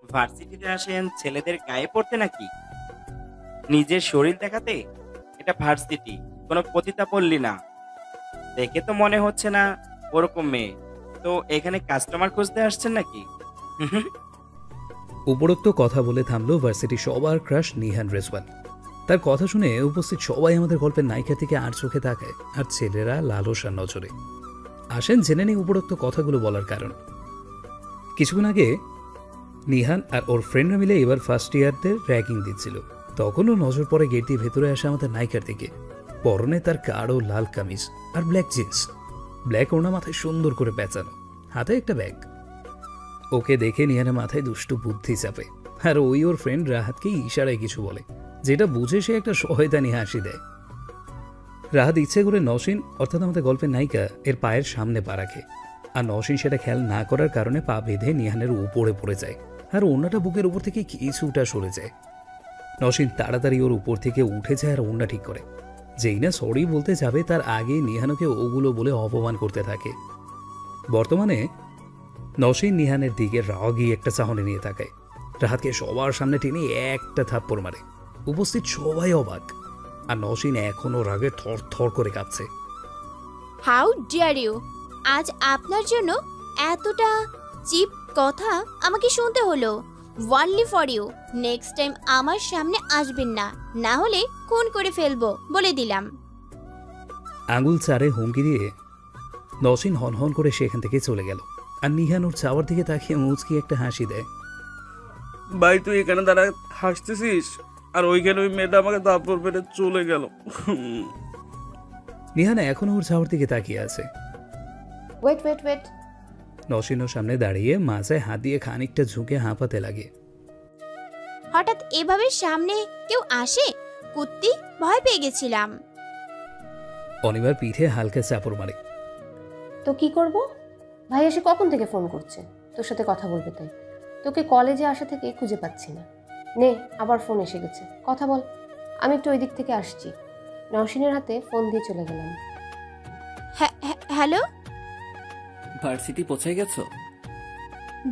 ভার্সিটিতে আসেন ছেলেদের গায়ে পড়তে নাকি? নিজের শরীর দেখাতে? এটা ভার্সিটি, কোনো পতিতাপল্লী না। দেখে তো মনে হচ্ছে না ওরকম মেয়ে। তো এখানে কাস্টমার খুঁজতে আসছেন নাকি? উপরোক্ত কথা বলে থামলো ভার্সিটি সবার ক্রাশ নিহান রেজওয়ান। তার কথা শুনে উপস্থিত সবাই আমাদের গল্পের নায়িকা থেকে আর চোখে তাকায়, আর ছেলেরা লালসার নজরে। আসেন জেনে নেই উপরোক্ত কথাগুলো বলার কারণ। কিছুক্ষণ আগে নিহান আর ওর ফ্রেন্ডরা মিলে এবার ফার্স্ট ইয়ারদের র্যাগিং দিচ্ছিল। তখনও নজর পড়ে গেট দিয়ে ভেতরে আসে আমাদের নায়িকার দিকে। পরনে তার গাঢ় লাল কামিজ আর ব্ল্যাক জিন্স, ব্ল্যাক ওড়না মাথায় সুন্দর করে পেঁচানো, হাতে একটা ব্যাগ। ওকে দেখে নিহানের মাথায় দুষ্টু বুদ্ধি চাপে, আর ওই ওর ফ্রেন্ড রাহাতকে ইশারায় কিছু বলে, যেটা বুঝে সে একটা শয়তানি হাসি দেয়। রাহাত ইচ্ছে করে নওশিন অর্থাৎ আমাদের গল্পের নায়িকা এর পায়ের সামনে পা রাখে, আর নওশিন সেটা খেয়াল না করার কারণে পা বেঁধে নিহানের উপরে পড়ে যায়, আর ওড়নাটা বুকের উপর থেকে কিছুটা সরে যায়। নওশিন তাড়াতাড়ি ওর উপর থেকে উঠে যায় আর ওড়না ঠিক করে। যেই না সরি বলতে যাবে তার আগে নিহানকে ওগুলো বলে অপমান করতে থাকে। বর্তমানে নওশিন নিহানের দিকে রাগী একটা চাহনি নিয়ে তাকায়, রাহাতকে সবার সামনে টেনে একটা থাপ্পড় মারে। উপস্থিত সবাই অবাক, আর নওশিন এখনো রাগে থর থর করে কাঁপছে। How dare you! আজ আপনার জন্য এতটা চিপ কথা আমাকে শুনতে হলো। Only for you. Next time আমার সামনে আসবেন না, না হলে খুন করে ফেলবো বলে দিলাম। আঙুল চারে হুমকি দিয়ে নওশিন হনহন করে সেখান থেকে চলে গেল, আর নিহান ওর চাওয়ার দিকে তাকিয়ে মুচকি একটা হাসি দেয়। ভাই তুই এখানে দাঁড়া হাসতেছিস, আর ওইখানে ওই মেয়েটা আমাকে তারপর পেরে চলে গেল। নিহান এখনো ওর চাওয়ার দিকে তাকিয়ে আছে। Wait wait wait. নওশিন ওর সামনে দাঁড়িয়ে মাথায় হাত দিয়ে খানিকটা ঝুঁকে হাঁপাতে লাগে। হঠাৎ এভাবে সামনে কেউ আসে? কুত্তি, ভয় পেয়ে গেছিলাম। অনিবার পিঠে হালকা চাপড় মারে। তো কি করব? ভাই এসে কখন থেকে ফোন করছে তোর সাথে কথা বলবে, তাই তোকে কলেজে আসা থেকে খুঁজে পাচ্ছি না। নে, আবার ফোন এসে গেছে, কথা বল। আমি একটু ওই দিক থেকে আসছি। নওশিনের হাতে ফোন দিয়ে চলে গেলাম। হ্যালো। ভার্সিটি পৌঁছে গেছো?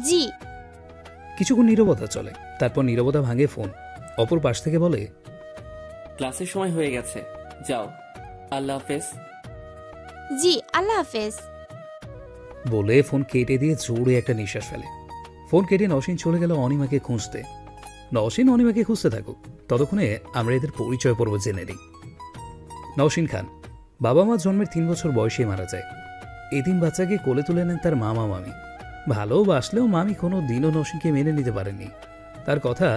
জি। কিছুক্ষণ নীরবতা চলে, তারপর নীরবতা ভাঙে ফোন। অপর পাশ থেকে বলে, ক্লাসের সময় হয়ে গেছে, যাও, আল্লাহ হাফেজ। জি, আল্লাহ হাফেজ বলে ফোন কেটে দিয়ে জোরে একটা নিঃশ্বাস ফেলে। ফোন কেটে নওশিন চলে গেল অনিমাকে খুঁজতে। নওশিন অনিমাকে খুঁজতে থাকুক, ততক্ষণে আমরা এদের পরিচয় পর্ব জেনে নিই। নওশিন খান বাবা মা জন্মের 3 বছর বয়সে মারা যায়। এতিম বাচ্চাকে কোলে তুলে নেন তার মামা মামি। ভালোবাসলেও মামি কোনো দিনও নওশিনকে মেনে নিতে পারেননি। তার কথা,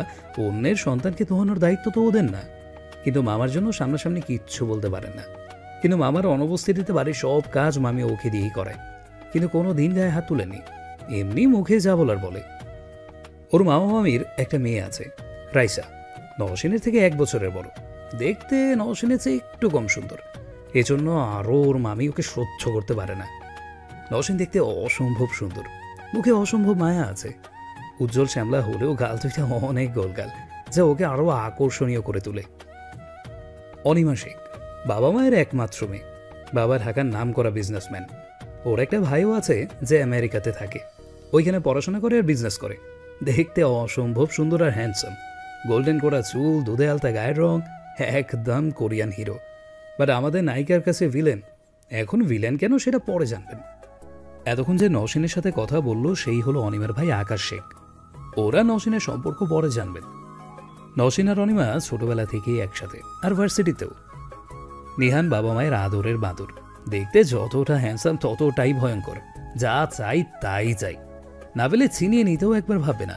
অন্যের সন্তানকে তোহানোর দায়িত্ব তো ওদের না, কিন্তু মামার জন্য সামনাসামনি কিচ্ছু বলতে পারেন না। কিন্তু মামার অনুপস্থিতিতে বাড়ির সব কাজ মামি ওকে দিয়েই করায়, কিন্তু কোনো দিন গায়ে হাত তুলেনি, এমনি মুখে যা বলার বলে। ওর মামা মামির একটা মেয়ে আছে, রাইসা, নওশিনের থেকে 1 বছরের বড়। দেখতে নওশিনের চেয়ে একটু কম সুন্দর, এজন্য আরও ওর মামি ওকে সহ্য করতে পারে না। নওশিন দেখতে অসম্ভব সুন্দর, মুখে অসম্ভব মায়া আছে। উজ্জ্বল শ্যামলা হলেও গাল দুইটা অনেক গোলগাল, যা ওকে আরও আকর্ষণীয় করে তোলে। অনিমা শেখ বাবা মায়ের একমাত্র মেয়ে। বাবা ঢাকার নাম করা বিজনেসম্যান। ওর একটা ভাইও আছে যে আমেরিকাতে থাকে, ওইখানে পড়াশোনা করে আর বিজনেস করে। দেখতে অসম্ভব সুন্দর আর হ্যান্ডসাম, গোল্ডেন করা চুল, দুধে আলতা গায়ের রং, একদম কোরিয়ান হিরো। বাট আমাদের নায়িকার কাছে ভিলেন। এখন ভিলেন কেন সেটা পরে জানবেন। এতক্ষণ যে নওশিনের সাথে কথা বললো সেই হলো অনিমার ভাই আকাশ শেখ। ওরা নওশিনের সম্পর্ক পরে জানবেন। নওশিন আর অনিমা ছোটবেলা থেকেই একসাথে, আর ভার্সিটিতেও। নিহান বাবা মায়ের আদরের বাঁদর, দেখতে যতটা হ্যান্ডসাম ততটাই ভয়ঙ্কর। যা চাই তাই চাই, না পেলে ছিনিয়ে নিতেও একবার ভাববে না।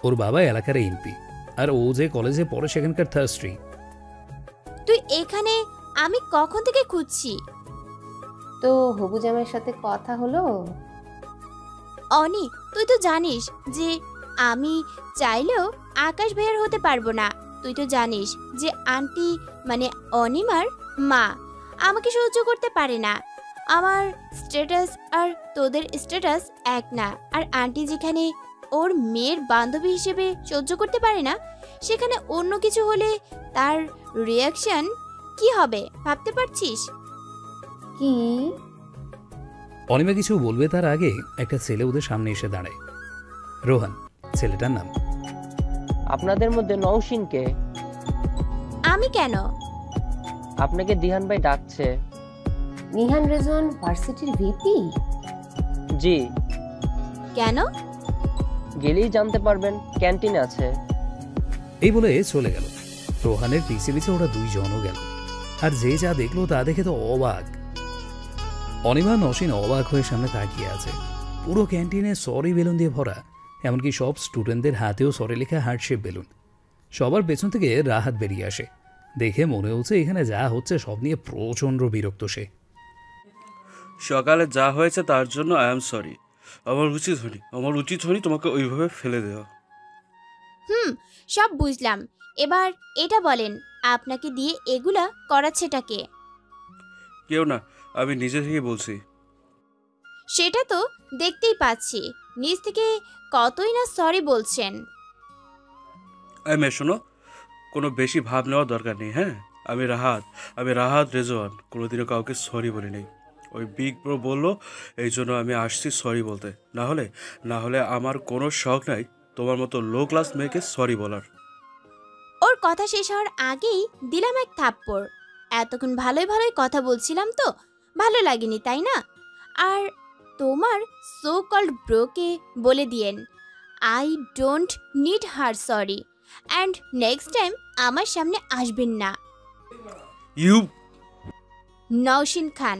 ওর বাবা এলাকার এমপি, আর ও যে কলেজে পড়ে সেখানকার থার্স্ট্রি। তুই এখানে? আমি কখন থেকে খুঁজছি। তো হবু জামাইয়ের সাথে কথা হলো? অনি, তুই তো জানিস যে আমি চাইলেও আকাশ ভাইয়ার হতে পারবো না। তুই তো জানিস যে আন্টি মানে অনিমার মা আমাকে সহ্য করতে পারে না। আমার স্ট্যাটাস আর তোদের স্ট্যাটাস এক না। আর আন্টি যেখানে ওর মেয়ের বান্ধবী হিসেবে সহ্য করতে পারে না, সেখানে অন্য কিছু হলে তার রিয়াকশন কি হবে ভাবতে পারছিস? কি? অনিমা কিছু বলবে তার আগে একটা ছেলে ওদের সামনে এসে দাঁড়ায়। রোহান ছেলেটার নাম। আপনাদের মধ্যে নওশিনকে? আমি কেন? আপনাকে দিহান ভাই ডাকছে। নিহান রেজওয়ান ভার্সিটির ভিপি? জি। কেন? গেলেই জানতে পারবেন, ক্যান্টিনে আছে। এই বলে চলে গেল। রোহানের পিছে পিছে ওরা দুইজনও গেল। আর যে যা দেখলো তা দেখে তো অবাক। অনিমা নসীন অবাক হয়ে সামনে তাকিয়ে আছে। পুরো ক্যান্টিনে সরি বেলুন দিয়ে ভরা, এমনকি সব স্টুডেন্টদের হাতেও সরি লেখা হার্টশেপ বেলুন। সবার পেছন থেকে রাহাত বেরিয়ে আসে। দেখে মনে হচ্ছে এখানে যা হচ্ছে সব নিয়ে প্রচণ্ড বিরক্ত সে। সকালে যা হয়েছে তার জন্য আই এম সরি। আমার উচিত হয়নি তোমাকে ওইভাবে ফেলে দেওয়া। সব বুঝলাম। এবার এটা বলেন, আপনাকে দিয়ে এগুলা করাচ্ছেটা কে? কেউ না, আমি নিজে থেকে বলছি। সেটা তো দেখতেই পাচ্ছি, নিজ থেকে কতই না সরি বলছেন। শোনো, কোনো বেশি ভাব নেওয়ার দরকার নেই। হ্যাঁ, আমি রাহাত রেজওয়ান কোনোদিনও কাউকে সরি বলি নেই। ওই বিগ ব্রো বললো, এই জন্য আমি আসছি সরি বলতে। না হলে আমার কোনো শখ নাই তোমার মতো লো ক্লাস মেয়েকে সরি বলার। ওর কথা শেষ হওয়ার আগেই দিলাম এক থাপ্পড়। এতক্ষণ ভালোই ভালোই কথা বলছিলাম তো ভালো লাগেনি, তাই না? আর তোমার সো কল্ড ব্রোকে বলে দিয়েন I don't need her sorry, and next time আমার সামনে আসবেন না। ইউ নওশিন খান।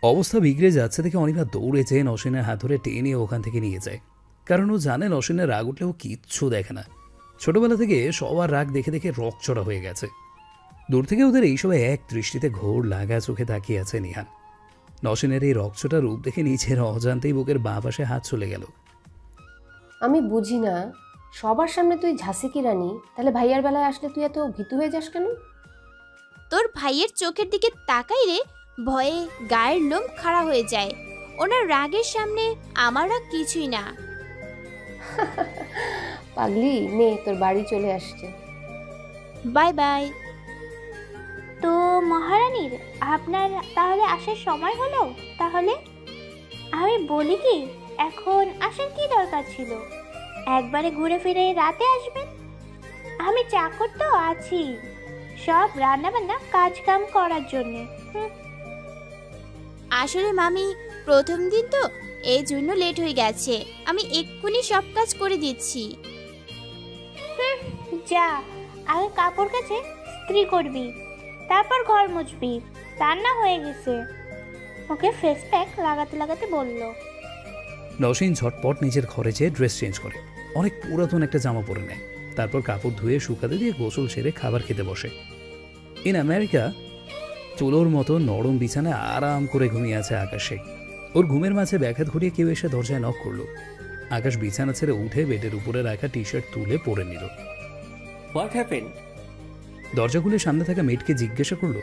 অবস্থা বিগড়ে যাচ্ছে দেখে অনিমা দৌড়ে যেয়ে নসীনের হাত ধরে টেনে ওখান থেকে নিয়ে যায়। কারণ ও জানে নসীনের রাগ উঠলেও কিচ্ছু দেখে না। ছোটবেলা থেকে সবার রাগ দেখে দেখে রকচড়া হয়ে গেছে। দূর থেকে ওদের এইসবে এক দৃষ্টিতে ঘোর লাগা চোখে তাকিয়ে আছে নিহান। নসীনের এই রকচটা রূপ দেখে নিজের অজান্তেই বুকের বাঁ পাশে হাত চলে গেল। আমি বুঝি না, সবার সামনে তুই ঝাঁসি কি রানী, তাহলে ভাইয়ার বেলায় আসলে তুই এত ভীতু হয়ে যাস কেন? তোর ভাইয়ের চোখের দিকে তাকাই রে, ভয়ে গায়ের লোম খাড়া হয়ে যায়। ওনার রাগের সামনে আমার রাগ কিছুই না। পাগলি, নে তোর বাড়ি চলে আসছে। Bye bye. তো মহারানীর আপনার তাহলে আসার সময় হলো? তাহলে আমি বলি কি, এখন আসার কি দরকার ছিল? একবারে ঘুরে ফিরে রাতে আসবেন। আমি চাকর তো আছি, সব রান্না বান্না কাজ কাম করার জন্যে। আসলে মামি প্রথম দিন তো এই জন্য লেট হয়ে গেছে। আমি এক্ষুনি সব কাজ করে দিচ্ছি। যা, আগে কাপড় কাচে ইস্ত্রি করবি, তারপর ঘর মুছবি। রান্না হয়ে গেছে। ওকে ফেস প্যাক লাগাতে লাগাতে বলল। নসীন ঝটপট নিজের ঘরে যেয়ে ড্রেস চেঞ্জ করে অনেক পুরাতন একটা জামা পরে নেয়। তারপর কাপড় ধুয়ে শুকাতে দিয়ে গোসল সেরে খাবার খেতে বসে। ইন আমেরিকা তুলোর মতো নরম বিছানায় আরাম করে ঘুমিয়ে আছে আকাশে। ওর ঘুমের মাঝে ব্যাঘাত ঘটিয়ে কেউ এসে দরজায় নক করলো। আকাশ বিছানা ছেড়ে উঠে বেডের উপরে রাখা টি শার্ট তুলে পরে নিল। What happened? দরজা খুলে সামনে থাকা মেয়েটকে জিজ্ঞাসা করলো,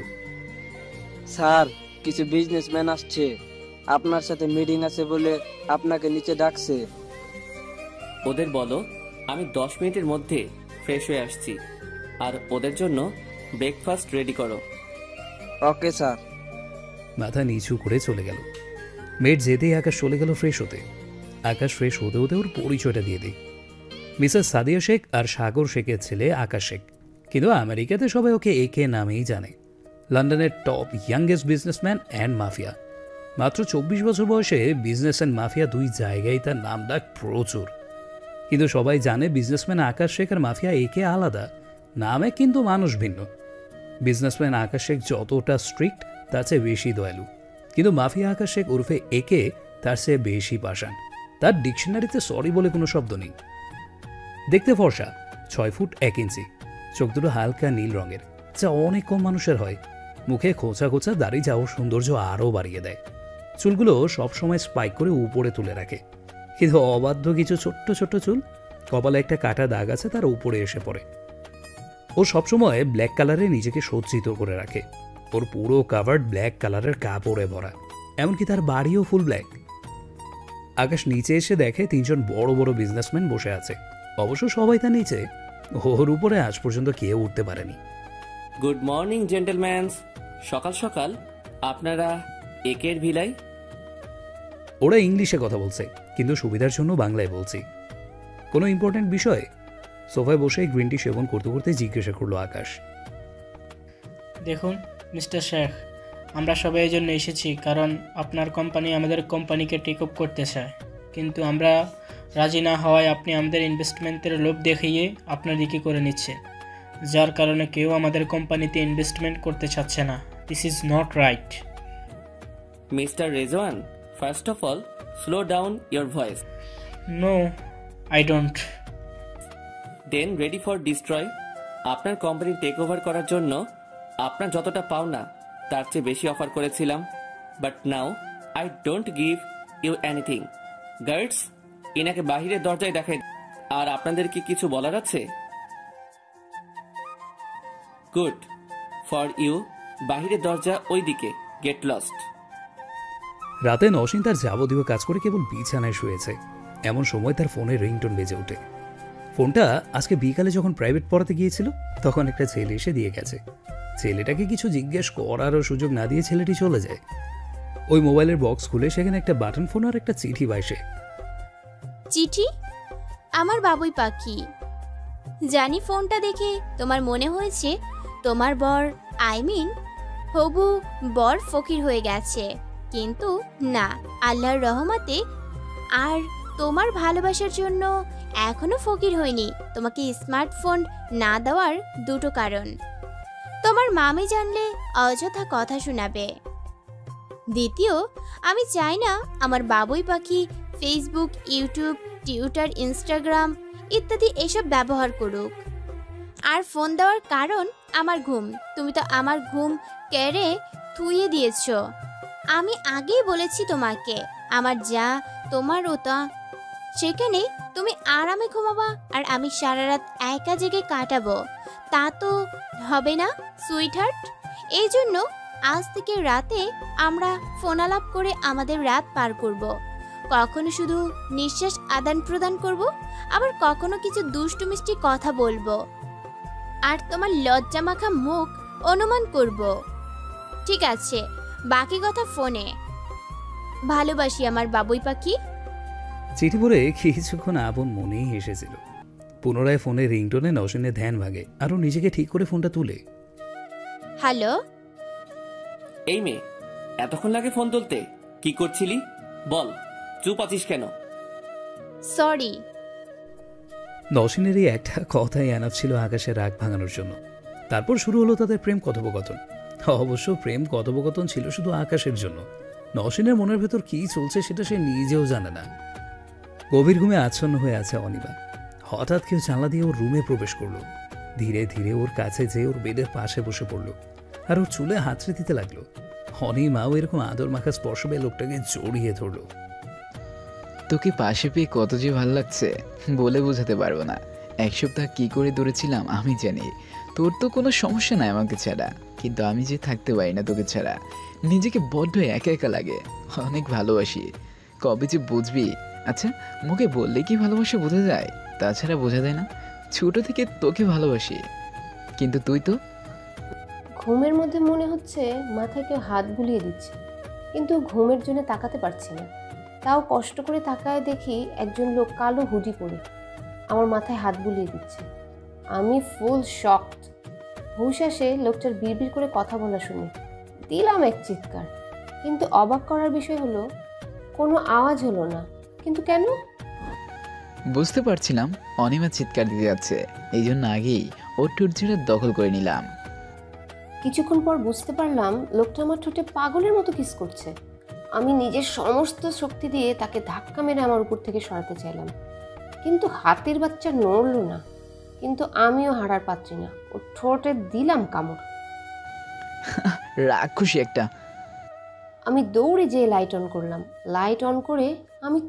স্যার, কিছু বিজনেসম্যান আসছে, আপনার সাথে মিটিং আছে বলে আপনাকে নিচে ডাকছে। ওদের বলো আমি 10 মিনিটের মধ্যে ফ্রেশ হয়ে আসছি, আর ওদের জন্য ব্রেকফাস্ট রেডি করো। Okay sir. মাথা নিচু করে চলে গেল। মেয়েট যেতেই আকাশ চলে গেল ফ্রেশ হতে। আকাশ ফ্রেশ হতে হতে ওর পরিচয়টা দিয়ে দিই। মিসেস সাদিয়া শেখ আর সাগর শেখের ছেলে আকাশ শেখ, কিন্তু আমেরিকাতে সবাই ওকে একে নামেই জানে। লন্ডনের top youngest businessman and mafia. মাত্র 24 বছর বয়সে বিজনেস অ্যান্ড মাফিয়া দুই জায়গায় তার নাম ডাক প্রচুর। কিন্তু সবাই জানে বিজনেসম্যান আকাশ শেখ আর মাফিয়া একে আলাদা, নামে কিন্তু মানুষ ভিন্ন। বিজনেসম্যান আকাশ শেখ যতটা স্ট্রিক্ট তার চেয়ে বেশি দয়ালু, কিন্তু মাফিয়া আকাশ শেখ ওরফে একে তার চেয়ে বেশি পাষাণ। তার ডিকশনারিতে সরি বলে কোনো শব্দ নেই। দেখতে ফর্সা, 6 ফুট 1 ইঞ্চি, চোখ দুটো হালকা নীল রঙের, যা অনেক কম মানুষের হয়। মুখে খোঁচা খোঁচা দাড়ি যা ওর সৌন্দর্য আরও বাড়িয়ে দেয়। চুলগুলো সবসময় স্পাইক করে উপরে তুলে রাখে, কিন্তু অবাধ্য কিছু ছোট্ট ছোট্ট চুল কপালে একটা কাটা দাগ আছে তার উপরে এসে পড়ে। ও সবসময় ব্ল্যাক কালারে নিজেকে সজ্জিত করে রাখে। ওর পুরো কাভার্ড ব্ল্যাক কালারের কাপড়ে ভরা, এমনকি তার বাড়িও ফুল ব্ল্যাক। আকাশ নিচে এসে দেখে 3জন বড় বড় বিজনেসম্যান বসে আছে। অবশ্য সবাই তার নিচে, ওর উপরে আজ পর্যন্ত কেউ উঠতে পারেনি। Good morning gentleman's. সকাল সকাল আপনারা একের ভিলাই? ওরা ইংলিশে কথা বলছে, কিন্তু সুবিধার জন্য বাংলায় বলছি। কোনো ইম্পর্টেন্ট বিষয়? সোফায় বসে গ্রিন টি সেবন করতে করতে জিজ্ঞাসা করলো আকাশ। দেখুন মিস্টার শেখ, আমরা সবাই এই জন্য এসেছি কারণ আপনার কোম্পানি আমাদের কোম্পানিকে টেক আপ করতে চায়, কিন্তু আমরা রাজি না হওয়ায় আপনি আমাদের ইনভেস্টমেন্টের লোভ দেখিয়ে আপনার দিকে করে নিচ্ছেন, যার কারণে কেউ আমাদের কোম্পানিতে ইনভেস্টমেন্ট করতে চাচ্ছে না। This is not right. Mister Rezwan, first of all slow down your voice. No, I don't. Then ready for destroy. আপনার কোম্পানি টেক ওভার করার জন্য আপনার যতটা পাওনা তার চেয়ে বেশি অফার করেছিলাম, but now I don't give you anything. Guards, ইনাকে বাহিরের দরজায় দেখাই। আর আপনাদের কি কিছু বলার আছে? গুড ফর ইউ, বাহিরের দরজা ওইদিকে, গেট লস্ট। রাতে নওশীন তার যাবতীয় কাজ করে কেবল বিছানায় শুয়েছে, এমন সময় তার ফোনে রিংটোন বেজে ওঠে। ফোনটা আজকে বিকালে যখন প্রাইভেট পড়াতে গিয়েছিল তখন একটা ছেলে এসে দিয়ে গেছে। ছেলেটাকে কিছু জিজ্ঞেস করারও সুযোগ না দিয়ে ছেলেটি চলে যায়। ওই মোবাইলের বক্স খুলে সেখানে একটা বাটন ফোন আর একটা চিঠি পাইছে। চিঠি? আমার বাবুই পাখি। জানি ফোনটা দেখে তোমার মনে হয়েছে তোমার বর, আই মিন হবু বর ফকির হয়ে গেছে, কিন্তু না, আল্লাহর রহমতে আর তোমার ভালোবাসার জন্য এখনো ফকির হয়নি। তোমাকে স্মার্টফোন না দেওয়ার দুটো কারণ। তোমার মামি জানলে অযথা কথা শোনাবে। দ্বিতীয়, আমি চাই না আমার বাবুই পাখি ফেসবুক, ইউটিউব, টুইটার, ইনস্টাগ্রাম ইত্যাদি এসব ব্যবহার করুক। আর ফোন দেওয়ার কারণ আমার ঘুম। তুমি তো আমার ঘুম কেড়ে থুয়ে দিয়েছ। আমি আগেই বলেছি তোমাকে, আমার যা তোমার ওটা, সেখানে তুমি আরামে ঘুমাবা আর আমি সারা রাত একা জেগে কাটাবো। তা তো হবে না সুইটহার্ট। এই জন্য আজ থেকে রাতে আমরা ফোন আলাপ করে আমাদের রাত পার করব। কখনো শুধু নিঃশ্বাস আদান প্রদান করব, আবার কখনো কিছু দুষ্টু মিষ্টি কথা বলবো আর তোমার লজ্জা মাখা মুখ অনুমান করব। ঠিক আছে, বাকি কথা ফোনে। ভালোবাসি আমার বাবুই পাখি। চিঠি পড়ে কিছুক্ষণ আপন মনেই এসেছিল। পুনরায় ফোনে রিংটোনে নওশীনের ধ্যান ভাগে, আরও নিজেকে ঠিক করে ফোনটা তুলে। হ্যালো। এই মেয়ে, এতক্ষণ লাগে ফোন তুলতে? কি করছিলি বল, চুপ আছিস কেন? সরি। নওশীনের এই একটা কথাই এনাফ ছিল আকাশের রাগ ভাঙানোর জন্য। তারপর শুরু হলো তাদের প্রেম কথোপকথন। অবশ্য প্রেম কথোপকথন ছিল শুধু আকাশের জন্য। নওশীনের মনের ভেতর কি চলছে সেটা সে নিজেও জানে না। গভীর ঘুমে আচ্ছন্ন হয়ে আছে অনিমা। হঠাৎ কেউ জানলা দিয়ে ওর রুমে প্রবেশ করলো। ধীরে ধীরে ওর কাছে যেয়ে ওর বেডের পাশে বসে পড়লো আর ওর চুলে হাতড়ে দিতে লাগলো। অনিমাও এরকম আদর মাখা স্পর্শ পেয়ে লোকটাকে জড়িয়ে ধরলো। তোকে পাশে পেয়ে কত যে ভালো লাগছে বলে বোঝাতে পারবো না। এক সপ্তাহ কি করে দৌড়েছিলাম আমি জানি। তোর তো কোনো সমস্যা নাই আমাকে ছাড়া, কিন্তু আমি যে থাকতে পারি না তোকে ছাড়া। নিজেকে বড্ড একা একা লাগে। অনেক ভালোবাসি, কবে যে বুঝবি? আচ্ছা, মুখে বললে কি ভালোবাসা বোঝা যায়? তাছাড়া বোঝা যায় না। ছোট থেকে তোকে ভালোবাসি, কিন্তু তুই তো। ঘুমের মধ্যে মনে হচ্ছে মাথায় কেউ হাত বুলিয়ে দিচ্ছে, কিন্তু ঘুমের জন্য তাকাতে পারছি না। তাও কষ্ট করে তাকায় দেখি একজন লোক কালো হুডি পরে আমার মাথায় হাত বুলিয়ে দিচ্ছে। আমি ফুল শকড। হুশ আসে লোকটার বিড়বিড় করে কথা বলা শুনে। দিলাম এক চিৎকার, কিন্তু অবাক করার বিষয় হলো কোনো আওয়াজ হলো না। কিন্তু কেন? বুঝতে পারছিলাম অনিমা চিৎকার দিতে যাচ্ছে, এই জন্য আগেই ওর ঠোঁটজোড়া দখল করে নিলাম। কিছুক্ষণ পর বুঝতে পারলাম লোকটা আমার ঠোঁটে পাগলের মতো কিস করছে। আমি নিজের সমস্ত শক্তি দিয়ে তাকে ধাক্কা মেরে আমার উপর থেকে সরাতে চাইলাম, কিন্তু হাতের বাচ্চা নড়ল না। কিন্তু আমিও হারার পাত্রী না, ওর ঠোঁটে দিলাম কামড়। রাক্ষসী একটা। আমি দৌড়ে যেয়ে লাইট অন করলাম। লাইট অন করে আমি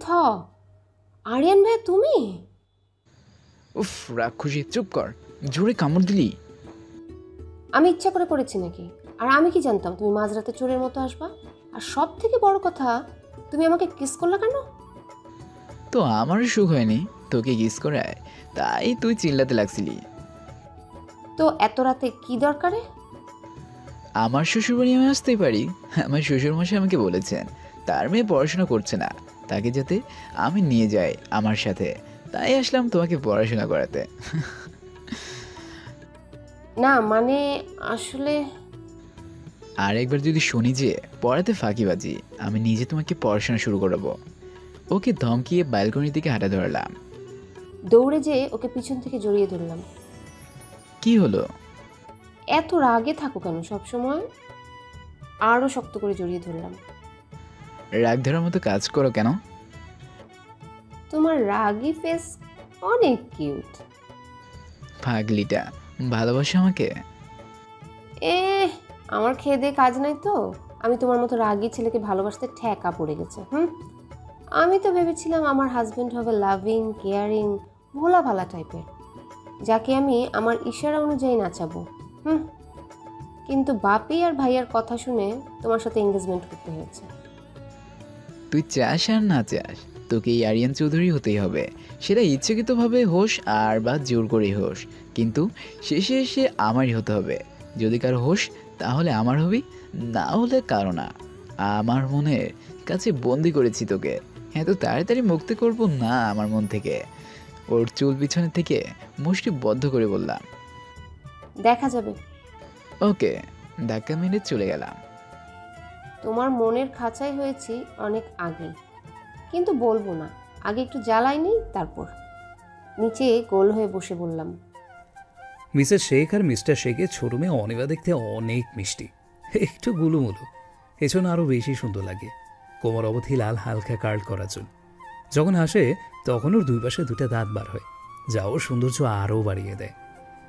আরিয়ান ভাই তুমি? উফ, রাক্ষসী, চুপ কর। জোরে কামড় দিলি? আমি ইচ্ছা করে করেছি নাকি? আর আমি কি জানতাম তুমি মাঝরাতে চোরের মতো আসবা? আর সব থেকে বড় কথা, তুমি আমাকে কিস করলা কেন? তো আমারও সুখ হয়নি তোকে কিস করায়, তাই তুই চিল্লাতে লাগছিলি। তো এত রাতে কি দরকারে? আমার শ্বশুরবাড়ি আমি আসতেই পারি। আমার শ্বশুরমশাই আমাকে বলেছেন তার মেয়ে পড়াশোনা করছে না, তাকে যাতে আমি নিয়ে যাই আমার সাথে, তাই আসলাম তোমাকে পড়াশোনা করাতে। না মানে আসলে আর একবার যদি শুনি যে পড়াতে ফাঁকিবাজি, আমি নিজে তোমাকে পড়াশোনা শুরু করাবো। ওকে ধমকিয়ে ব্যালকনির দিকে হাঁটা ধরলাম। দৌড়ে যেয়ে ওকে পিছন থেকে জড়িয়ে ধরলাম। কি হলো? এত রাগে থাকো কেন সবসময়? আরও শক্ত করে জড়িয়ে ধরলাম। রাগ ধরার মতো কাজ করো কেন? তোমার রাগী ফেস অনেক কিউট। পাগলিটা, ভালোবাসো আমাকে? আমার খেয়ে দিয়ে কাজ নাই তো, আমি তোমার মতো রাগী ছেলেকে ভালোবাসতে ঠেকা পড়ে গেছে। আমি তো ভেবেছিলাম আমার হাজবেন্ড হবে লাভিং, কেয়ারিং, ভোলা ভালা টাইপের, যাকে আমি আমার ইশারা অনুযায়ী নাচাবো। কিন্তু বাপি আর ভাইয়ার কথা শুনে তোমার সাথে এঙ্গেজমেন্ট করতে হয়েছে। তুই চাস আর না চাস, তোকে এই আরিয়ান চৌধুরী হতেই হবে। সেটা ইচ্ছাকৃতভাবে হোস আর বা জোর করেই হোস, কিন্তু শেষে এসে আমারই হতে হবে। যদি কারো হোস তাহলে আমার হবি, না হলে কারো না। আমার মনের কাছে বন্দি করেছি তোকে, এত তাড়াতাড়ি মুক্তি করব না আমার মন থেকে। ওর চুল পিছনে থেকে মুষ্টি বদ্ধ করে বললাম, দেখা যাবে। ওকে, ধাক্কা মেরে চলে গেলাম। তোমার মনের খাঁচাই হয়েছি অনেক আগে, কিন্তু বলবো না। আগে একটু জ্বালাই নেই, তারপর নিচে গোল হয়ে বসে বললাম, মিসেস শেখ আর মিস্টার শেখের ছোট মেয়ে অনিমা দেখতে অনেক মিষ্টি, একটু গুলুমুলু, এজন্য আরও বেশি সুন্দর লাগে। কোমর অবধি লাল হালকা কার্ল করা চুল, যখন হাসে তখন ওর দুই পাশে দুটা দাঁত বার হয়, যা ওর সৌন্দর্য আরও বাড়িয়ে দেয়।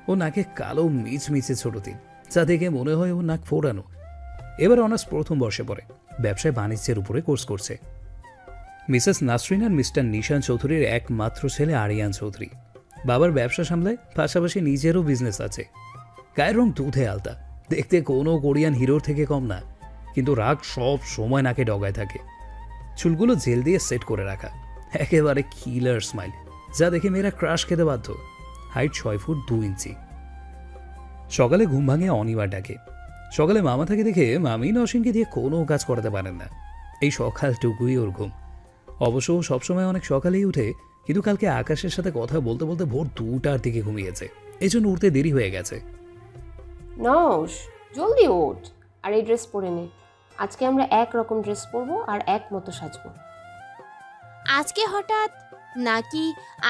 ও নাকে কালো মিচমিচে ছোট তিল, যা দেখে মনে হয় ও নাক ফোড়ানো। এবার অনার্স প্রথম বর্ষে পড়ে, ব্যবসায় বাণিজ্যের উপরে কোর্স করছে। মিসেস নাসরিন আর মিস্টার নিশান চৌধুরীর একমাত্র ছেলে আরিয়ান চৌধুরী। বাবার ব্যবসা সামলায়, পাশাপাশি নিজেরও বিজনেস আছে। গায়ের রং দুধে আলতা, দেখতে কোনো কোরিয়ান হিরোর থেকে কম না, কিন্তু রাগ সব সময় নাকে ডগায় থাকে। চুলগুলো জেল দিয়ে সেট করে রাখা, একেবারে কিলার স্মাইল, যা দেখে মেয়েরা ক্রাশ খেতে বাধ্য। হাইট 6 ফুট 2 ইঞ্চি। সকালে ঘুম ভাঙে অনিবার ডাকে। সকালে মামা থাকে দেখে মামি নসীনকে দিয়ে কোনো কাজ করাতে পারেন না, এই সকালটুকুই ওর ঘুম। অবশ্য সবসময় অনেক সকালেই উঠে, কিন্তু কালকে আকাশের সাথে কথা বলতে বলতে ভোর 2টার দিকে ঘুমিয়েছে, এই জন্য উঠতে দেরি হয়ে গেছে। নস, জলদি ওঠ আর এই ড্রেস পরে নে। আজকে আমরা একরকম ড্রেস পরবো আর এক মতো সাজবো। আজকে হঠাৎ নাকি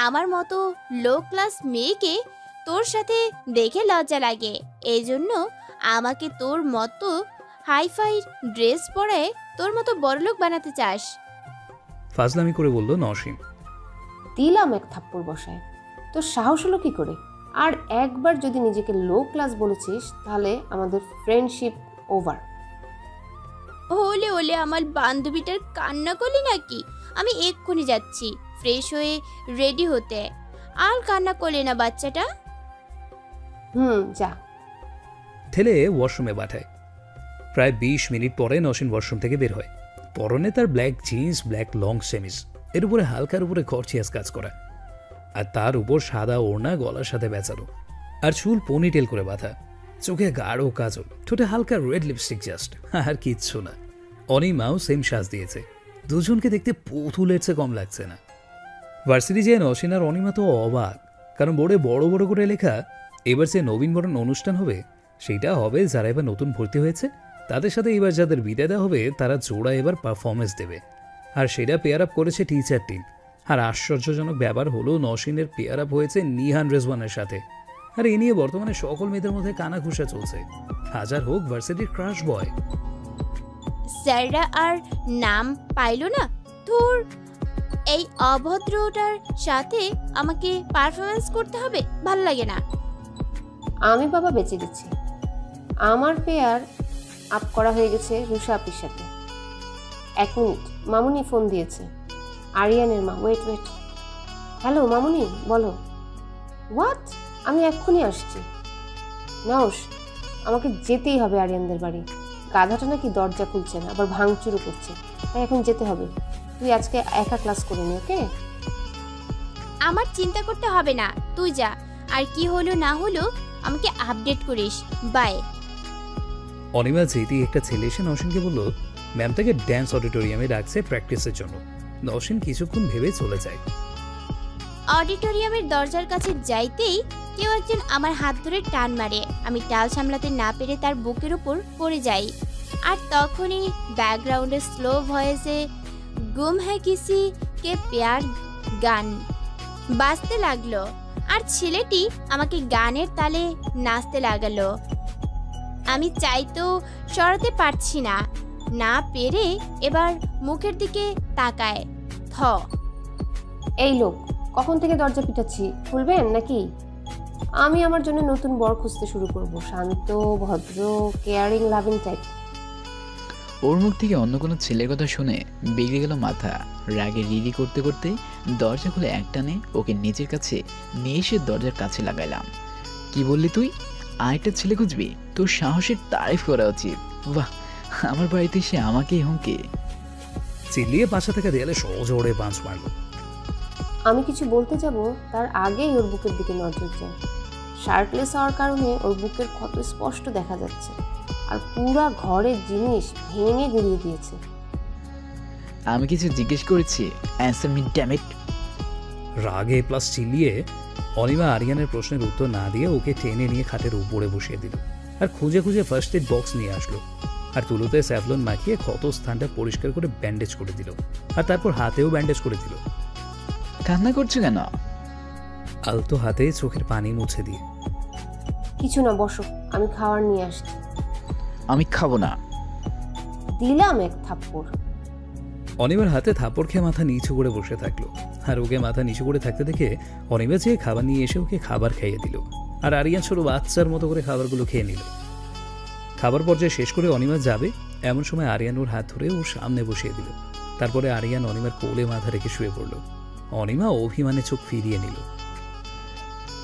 আমার মতো লো ক্লাস মেয়েকে তোর সাথে দেখে লজ্জা লাগে, এই জন্য আমাকে তোর মতো হাইফাই ড্রেস পরে তোর মতো বড়লোক বানাতে চাস? ফাজলামি করে বলল নসীন। দিলাম এক থাপ্পড় বসায়। তোর সাহস হলো কি করে? আর একবার যদি নিজেকে লো ক্লাস বলেছিস তাহলে আমাদের ফ্রেন্ডশিপ ওভার। হলে হলে আমার বান্ধবীটার কান্না করলি নাকি? আমি এক্ষুনি যাচ্ছি ফ্রেশ হয়ে রেডি হতে। আর কান্না করলে না বাচ্চাটা। যা। ঠেলে ওয়াশরুমে পাঠায়। প্রায় 20 মিনিট পরে নসীন ওয়াশরুম থেকে বের হয়। পরনে তার ব্ল্যাক জিন্স, ব্ল্যাক লং সেমিজ, এর উপরে হালকার উপরে গর্জিয়াস কাজ করা, আর তার উপর সাদা ওড়না গলার সাথে বেচানো, আর চুল পনিটেল করে বাঁধা, চোখে গাঢ় কাজল, ঠোঁটে হালকা রেড লিপস্টিক, জাস্ট আর কিচ্ছু না। অনিমাও সেম সাজ দিয়েছে, দুজনকে দেখতে পুতুলের চেয়ে কম লাগছে না। ভার্সিটি যেয়ে নসীন আর অনিমা তো অবাক, কারণ বোর্ডে বড় বড় করে লেখা এবার যে নবীনবরণ অনুষ্ঠান হবে সেটা হবে যারা এবার নতুন ভর্তি হয়েছে, তাদের সাথে এবার যাদের বিদায় দেওয়া হবে তারা জোড়া এবার পারফরমেন্স দেবে, আর সেটা পেয়ার আপ করেছে টিচার টিম। আর আশ্চর্যজনক ব্যাপার হলো নসীনের পেয়ার আপ হয়েছে নিহান রেজওয়ানের সাথে, আর এ নিয়ে বর্তমানে সকল মেয়েদের মধ্যে কানাঘুষা চলছে, হাজার হোক ভার্সিটির ক্রাশ বয়। স্যাররা আর নাম পাইলো না তোর? এই অভদ্রটার সাথে আমাকে পারফরমেন্স করতে হবে? ভাল লাগে না। আমি বাবা বেঁচে দিচ্ছি। আমার পেয়ার আপ করা হয়ে গেছে রুষা আপির সাথে। 1 মিনিট, মামুনি ফোন দিয়েছে। আরিয়ানের মা। ওয়েট। হ্যালো মামুনি, বলো। হোয়াট? আমি এক্ষুনি আসছি। নস, আমাকে যেতেই হবে আরিয়ানদের বাড়ি। গাধাটা নাকি দরজা খুলছে না, আবার ভাঙচুরও করছে, তাই এখন যেতে হবে। তুই আজকে একা ক্লাস করে নি, ওকে? আমার চিন্তা করতে হবে না, তুই যা। আর কি হলো না হলো আমাকে আপডেট করিস। বাই। অনিমা যেতেই একটা ছেলে এসে নসীনকে বলল ম্যাম তাকে ড্যান্স অডিটোরিয়ামে ডাকছে প্র্যাকটিসের জন্য। নসীন কিছুক্ষণ ভেবে চলে যায়। অডিটোরিয়ামের দরজার কাছে যাইতেই কেউ একজন আমার হাত ধরে টান মারে। আমি টাল সামলাতে না পেরে তার বুকের উপর পড়ে যাই। আর তখনই ব্যাকগ্রাউন্ডে স্লো ভয়েসে গুম হ্যায় কিসি কে প্যার গান বাজতে লাগলো, আর ছেলেটি আমাকে গানের তালে নাচতে লাগালো। আমি চাইতেও সরাতে পারছি না, না পেরে এবার মুখের দিকে তাকায়। এই লোক, কখন থেকে দরজা পিটাচ্ছি, খুলবেন নাকি? আমি আমার জন্য নতুন বর খুঁজতে শুরু করব, শান্ত, ভদ্র, কেয়ারিং, লাভিং টাইপ। ওর মুখ থেকে অন্য কোনো ছেলের কথা শুনে বিগড়ে গেল মাথা। রাগে রিরি করতে করতে দরজা খুলে একটানে ওকে নিজের কাছে নিয়ে এসে দরজার কাছে লাগাইলাম। কি বললি তুই? আরেকটা ছেলে খুঁজবি? তোর সাহসের তারিফ করা উচিত। বাহ, আমার বাড়িতে এসে আমাকেই হুমকি। চিল্লিয়ে পাশে থেকে দেয়ালে সজোরে পাঁচ মারল। আমি কিছু বলতে যাব তার আগেই ওর বুকের দিকে নজর যায়। শার্টলেস হওয়ার কারণে ওর বুকের ক্ষত স্পষ্ট দেখা যাচ্ছে, আর পুরা ঘরের জিনিস ভেঙে গুঁড়িয়ে দিয়েছে। আমি কিছু জিজ্ঞেস করেছি, অ্যান্সার মি ড্যাম ইট। রাগে প্লাস চিল্লিয়ে অনিমা আরিয়ানের প্রশ্নের উত্তর না দিয়ে ওকে টেনে নিয়ে খাটের উপরে বসিয়ে দিল, আর খুঁজে খুঁজে ফার্স্ট এড বক্স নিয়ে আসলো, আর তুলোতে স্যাভলন মাখিয়ে ক্ষত স্থানটা পরিষ্কার করে ব্যান্ডেজ করে দিল, আর তারপর হাতেও ব্যান্ডেজ করে দিল। কান্না করছো কেন? আলতো হাতে চোখের পানি মুছে দিয়ে। কিছু না, বসো, আমি খাবার নিয়ে আসছি। আমি খাবো না। দিলাম এক থাপ্পড়। অনিমার হাতে থাপ্পড় খেয়ে মাথা নিচু করে বসে থাকলো, আর ওকে মাথা নিচু করে থাকতে দেখে অনিমা যেয়ে খাবার নিয়ে এসে ওকে খাবার খাইয়ে দিল, আর আরিয়ান ছোট বাচ্চার মতো করে খাবারগুলো খেয়ে নিল। খাবার পর্যায়ে শেষ করে অনিমা যাবে এমন সময় আরিয়ান ওর হাত ধরে ওর সামনে বসিয়ে দিল। তারপরে আরিয়ান অনিমার কোলে মাথা রেখে শুয়ে পড়ল। অনিমা অভিমানে চোখ ফিরিয়ে নিল।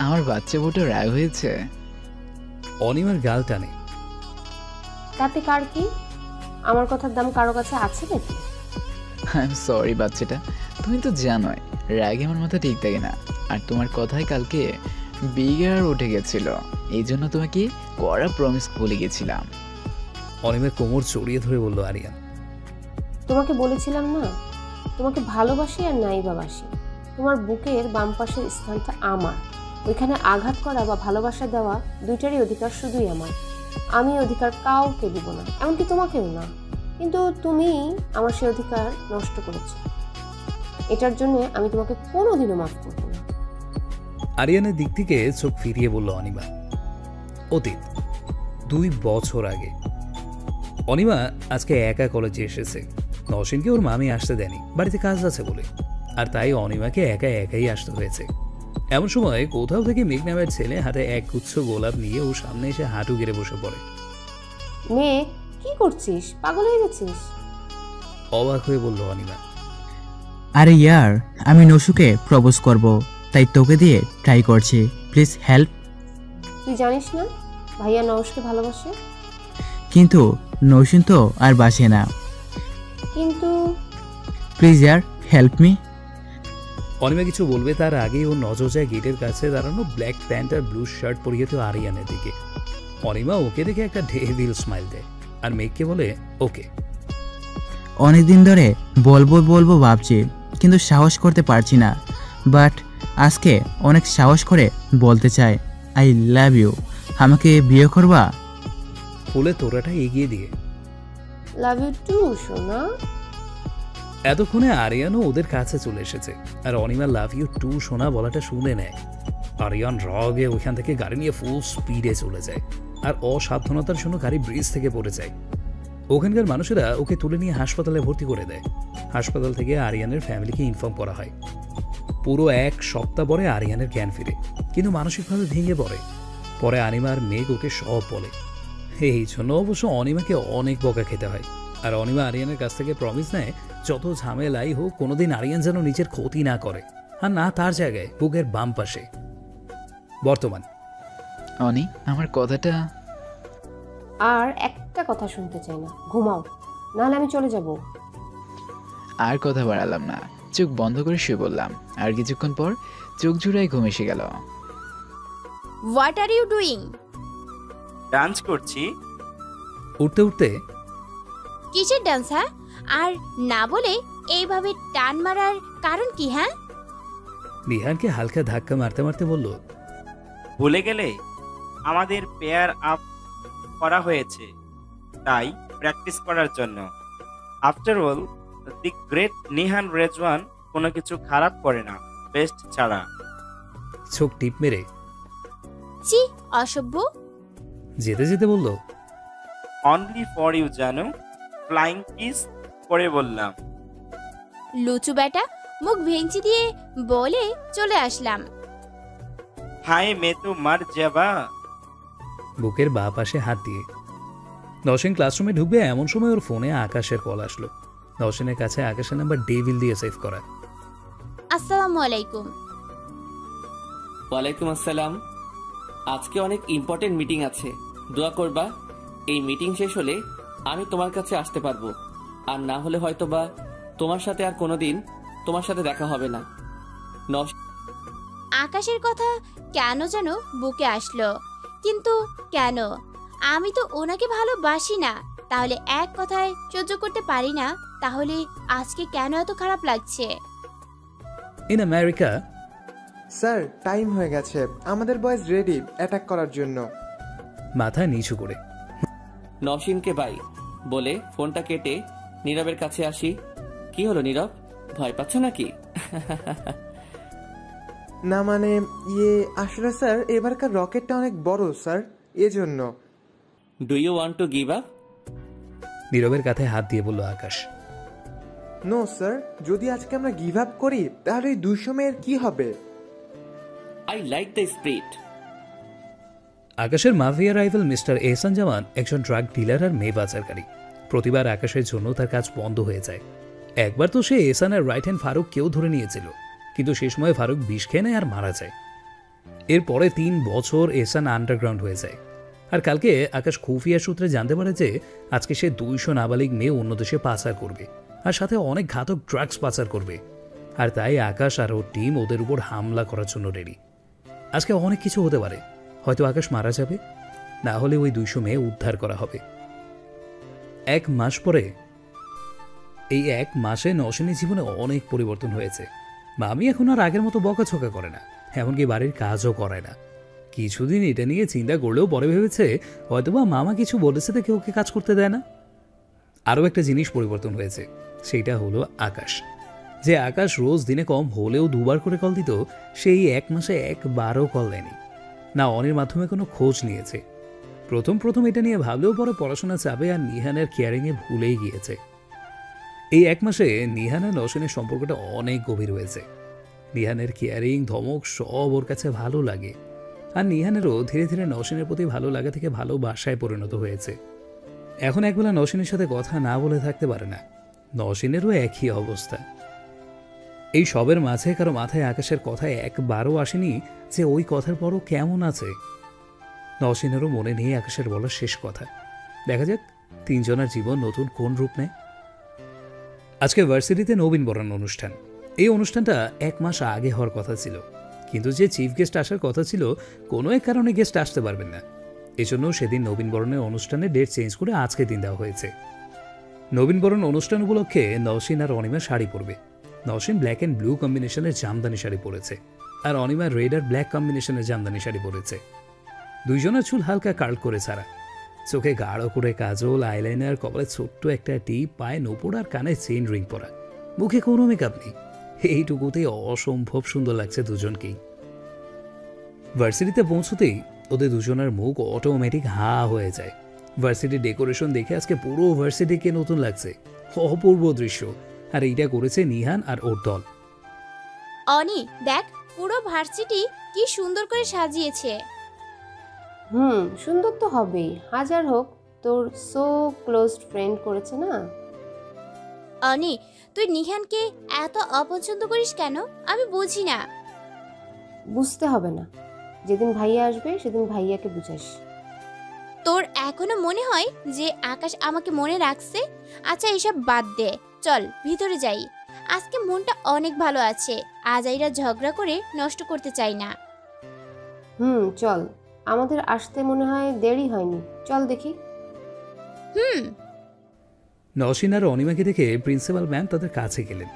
আমার বাচ্চা বউটা রাগ হয়েছে। অনিমার গাল টানে। তাতে কার কি? আমার কথার দাম কারো কাছে আছে নাকি? আই এম সরি বাচ্চাটা, তুমি তো জানোই রাগে আমার মাথা ঠিক থাকে না, আর তোমার কথায় কালকে বিগার উঠে গেছিল, এই জন্য তোমাকে কড়া প্রমিস বলে গেছিলাম। অনিমের কোমর জড়িয়ে ধরে বলল আরিয়ান। তোমাকে বলেছিলাম না, তোমাকে ভালোবাসি আর নাই বা বাসি। তোমার বুকের বাম পাশের স্থানটা আমার, ওইখানে আঘাত করা বা ভালোবাসা দেওয়া দুইটারই অধিকার শুধুই আমার। আমি অধিকার কাউকে দিব না, এমনকি তোমাকেও না। কিন্তু তুমি আমার সে অধিকার নষ্ট করেছো, এটার জন্য আমি তোমাকে কোনোদিনও মাফ করব না। আরিয়ানের দিক থেকে চোখ ফিরিয়ে বলল অনিমা। অতীত 2 বছর আগে অনিমা আজকে একা কলেজে এসেছে। নওশিনকে ওর মামি আসতে দেয়নি, বাড়িতে কাজ আছে বলে, আর তাই অনিমাকে একাই আসতে হয়েছে। এমন সময় কোথাও থেকে মেঘ নামের ছেলে হাতে এক গুচ্ছ গোলাপ নিয়ে ওর সামনে এসে হাঁটু গেড়ে বসে পড়ে। মেয়ে, কি করছিস? পাগল হয়ে গেছিস? অবাক হয়ে বলল অনিমা। আরে ইয়ার, আমি নসুকে প্রপোজ করব, তাই তোকে দিয়ে ট্রাই করছি, প্লিজ হেল্প। তুই জানিস না ভাইয়া নওশকে ভালোবাসে? কিন্তু নৌসিন তো আর বাসে না। কিন্তু please year help me. Anima কিছু বলবে তার আগেই ওর নজর যায় গেটের কাছে দাঁড়ানো ব্ল্যাক প্যান্ট আর ব্লু শার্ট পরিয়ে তো আরিয়ানের দিকে। অনিমা ওকে দেখে একটা ডেভিল স্মাইল দেয় আর মেঘকে বলে ওকে। অনেকদিন ধরে বলবো ভাবছি, কিন্তু সাহস করতে পারছি না, বাট আজকে অনেক সাহস করে বলতে চাই, আই লাভ ইউ। আমাকে বিয়ে করবা? ফুলে তোরাটা এগিয়ে দিয়ে লাভ ইউ টু সোনা। এতক্ষণে আরিয়ানও ওদের কাছে চলে এসেছে, আর অনিমা লাভ ইউ টু সোনা বলাটা শুনে নেয়। আরিয়ান রগে ওইখান থেকে গাড়ি নিয়ে ফুল স্পিডে চলে যায়, আর অসাবধানতার জন্য গাড়ি ব্রিজ থেকে পড়ে যায়। ওখানকার মানুষেরা ওকে তুলে নিয়ে হাসপাতালে ভর্তি করে দেয়। হাসপাতাল থেকে আরিয়ানের ফ্যামিলিকে ইনফর্ম করা হয়। পুরো 1 সপ্তাহ পরে আরিয়ানের জ্ঞান ফিরে, কিন্তু মানসিকভাবে ভেঙে পড়ে। পরে অনিমা আর মেঘ ওকে সব বলে। এই জন্য অবশ্য অনিমাকে অনেক বকা খেতে হয়। আর অনিমা আরিয়ানের কাছ থেকে প্রমিস নেয় যত ঝামেলাই হোক কোনোদিন আরিয়ান যেন নিজের ক্ষতি না করে, আর না তার জায়গায় বুকের বাম পাশে। বর্তমান অনি, আমার কথাটা। আর একটা কথা শুনতে চাই না, ঘুমাও, নাহলে আমি চলে যাব। আর কথা বাড়ালাম না, চোখ বন্ধ করে শুয়ে বললাম। আর কিছুক্ষণ পর চোখ জুড়াই ঘুম এসে গেল। What are you doing? Dance করছি। উঠতে উঠতে কিসের ডান্স? হ্যাঁ, আর না বলে এইভাবে টান মারার কারণ কি? হ্যাঁ, নিহানকে হালকা ধাক্কা মারতে মারতে বলল, ভুলে গেলে আমাদের পেয়ার আপ করা হয়েছে, তাই প্র্যাকটিস করার জন্য। After all the great Nihan Rezwan কোনো কিছু খারাপ করে না, বেস্ট ছাড়া। চোখ টিপ মেরে চি অসভ্য। যেতে যেতে বলল, অনলি ফর ইউ জানো, ফ্লাইং কিস করে বললাম। লুচু বেটা মুখ ভেঙচি দিয়ে বলে চলে আসলাম। হায় মে তো মার যাবা। বুকের বাঁ পাশে হাত দিয়ে নওশিন ক্লাসরুমে ঢুকবে এমন সময় ওর ফোনে আকাশের কল আসলো। নওশিনের কাছে আকাশের নাম্বার ডেভিল দিয়ে সেভ করা। আসসালামু আলাইকুম। ওয়ালাইকুম আসসালাম। আজকে অনেক ইম্পর্টেন্ট মিটিং আছে, দোয়া করবা। এই মিটিং শেষ হলে আমি তোমার কাছে আসতে পারবো, আর না হলে হয়তোবা তোমার সাথে আর কোনোদিন তোমার সাথে দেখা হবে না। আকাশের কথা কেন যেন বুকে আসলো, কিন্তু কেন? আমি তো ওনাকে ভালোবাসি না, তাহলে এক কথায় সহ্য করতে পারি না, তাহলে আজকে কেন এত খারাপ লাগছে? In America. স্যার টাইম হয়ে গেছে, আমাদের বয়েজ রেডি অ্যাটাক করার জন্য। মাথা নিচু করে নওশিনকে বাই বলে ফোনটা কেটে নীরবের কাছে আসি। কি হলো নীরব, ভয় পাচ্ছ নাকি? না মানে আসলে স্যার এবারকার রকেটটা অনেক বড় স্যার, এজন্য। Do you want to give up? নীরবের কাঁধে হাত দিয়ে বলল আকাশ। নো স্যার, যদি আজকে আমরা গিভ আপ করি তাহলে এই 200 মেয়ের কি হবে? I like the spirit. আকাশের মাফিয়া রাইভাল মিস্টার এহসান জামান একজন ড্রাগ ডিলার আর মেয়ে পাচারকারী। প্রতিবার আকাশের জন্য তার কাজ বন্ধ হয়ে যায়। একবার তো সে এহসানের রাইট হ্যান্ড ফারুক কেউ ধরে নিয়েছিল, কিন্তু সে সময় ফারুক বিষ খেয়ে নেয় আর মারা যায়। এরপরে 3 বছর এহসান আন্ডারগ্রাউন্ড হয়ে যায়। আর কালকে আকাশ খুফিয়া সূত্রে জানতে পারে যে আজকে সে 200 নাবালিগ মেয়ে অন্য দেশে পাচার করবে, আর সাথে অনেক ঘাতক ড্রাগস পাচার করবে। আর তাই আকাশ আর ওর টিম ওদের উপর হামলা করার জন্য রেডি। আজকে অনেক কিছু হতে পারে, হয়তো আকাশ মারা যাবে, না হলে ওই 200 মেয়ে উদ্ধার করা হবে। 1 মাস পরে, এই 1 মাসে নওশিনের জীবনে অনেক পরিবর্তন হয়েছে। মামি এখন আর আগের মতো বকাঝকা করে না, এমনকি বাড়ির কাজও করে না। কিছুদিন এটা নিয়ে চিন্তা করলেও পরে ভেবেছে হয়তোবা মামা কিছু বলেছে দেখে ওকে কাজ করতে দেয় না। আরও একটা জিনিস পরিবর্তন হয়েছে, সেইটা হলো আকাশ। যে আকাশ রোজ দিনে কম হলেও 2 বার করে কল দিত, সেই 1 মাসে 1 বারও কল দেয়নি, না অনির মাধ্যমে কোনো খোঁজ নিয়েছে। প্রথম এটা নিয়ে ভাবলেও পরে পড়াশোনা চাপে আর নিহানের কেয়ারিংয়ে ভুলেই গিয়েছে। এই 1 মাসে নিহান আর নওশিনের সম্পর্কটা অনেক গভীর হয়েছে। নিহানের কেয়ারিং ধমক সব ওর কাছে ভালো লাগে, আর নিহানেরও ধীরে ধীরে নওশিনের প্রতি ভালো লাগা থেকে ভালোবাসায় পরিণত হয়েছে। এখন একবেলা নওশিনের সাথে কথা না বলে থাকতে পারে না। নওশিনেরও একই অবস্থা। এই সবের মাঝে কারো মাথায় আকাশের কথা একবারও আসেনি যে ওই কথার পরও কেমন আছে। নওশিনেরও মনে নেই আকাশের বলার শেষ কথা। দেখা যাক 3 জনের জীবন নতুন কোন রূপ নেয়। আজকে ভার্সিটিতে নবীনবরণ অনুষ্ঠান। এই অনুষ্ঠানটা 1 মাস আগে হওয়ার কথা ছিল, কিন্তু যে চিফ গেস্ট আসার কথা ছিল কোনো এক কারণে গেস্ট আসতে পারবেন না। এজন্য সেদিন নবীনবরণের অনুষ্ঠানের ডেট চেঞ্জ করে আজকে দিন দেওয়া হয়েছে। নবীনবরণ অনুষ্ঠান উপলক্ষে নওশিন আর অনিমা শাড়ি পরবে। নওশিন ব্ল্যাক অ্যান্ড ব্লু কম্বিনেশনের জামদানি শাড়ি পরেছে, আর অনিমা রেড আর ব্ল্যাক কম্বিনেশনের জামদানি শাড়ি পরেছে। 2 জনের চুল হালকা কার্ল করে ছাড়া, চোখে গাঢ় করে কাজল, আইলাইনার, কপালে ছোট্ট একটা টিপ, পায়ে নূপুর আর কানে চেইন রিং পরা, মুখে কোনো মেকআপ নেই। এইটুকুতে অসম্ভব সুন্দর লাগছে দুজনকেই। ভার্সিটিতে পৌঁছতেই ওদের দুজনের মুখ অটোমেটিক হা হয়ে যায়। ভার্সিটির ডেকোরেশন দেখে আজকে পুরো ভার্সিটিকে নতুন লাগছে, অপূর্ব দৃশ্য। আর এইটা করেছে নিহান আর ওর দল। অনি দেখ, পুরো ভার্সিটি কি সুন্দর করে সাজিয়েছে। সুন্দর তো হবেই, হাজার হোক তোর সো ক্লোজ ফ্রেন্ড করেছে না। অনি, তুই নিহানকে এত অপছন্দ করিস কেন? আমি বুঝি না। বুঝতে হবে না, যেদিন ভাইয়া আসবে সেদিন ভাইয়াকে বুঝাস। তোর এখনো মনে হয় যে আকাশ আমাকে মনে রাখছে? আচ্ছা এসব বাদ দে, চল ভিতরে যাই। আজকে মনটা অনেক ভালো আছে, আজাইরা ঝগড়া করে নষ্ট করতে চাই না। চল, আমাদের আসতে মনে হয় দেরি হয়নি, চল দেখি। নওশিন আর অনিমাকে দেখে প্রিন্সিপাল ম্যাম তাদের কাছে গেলেন।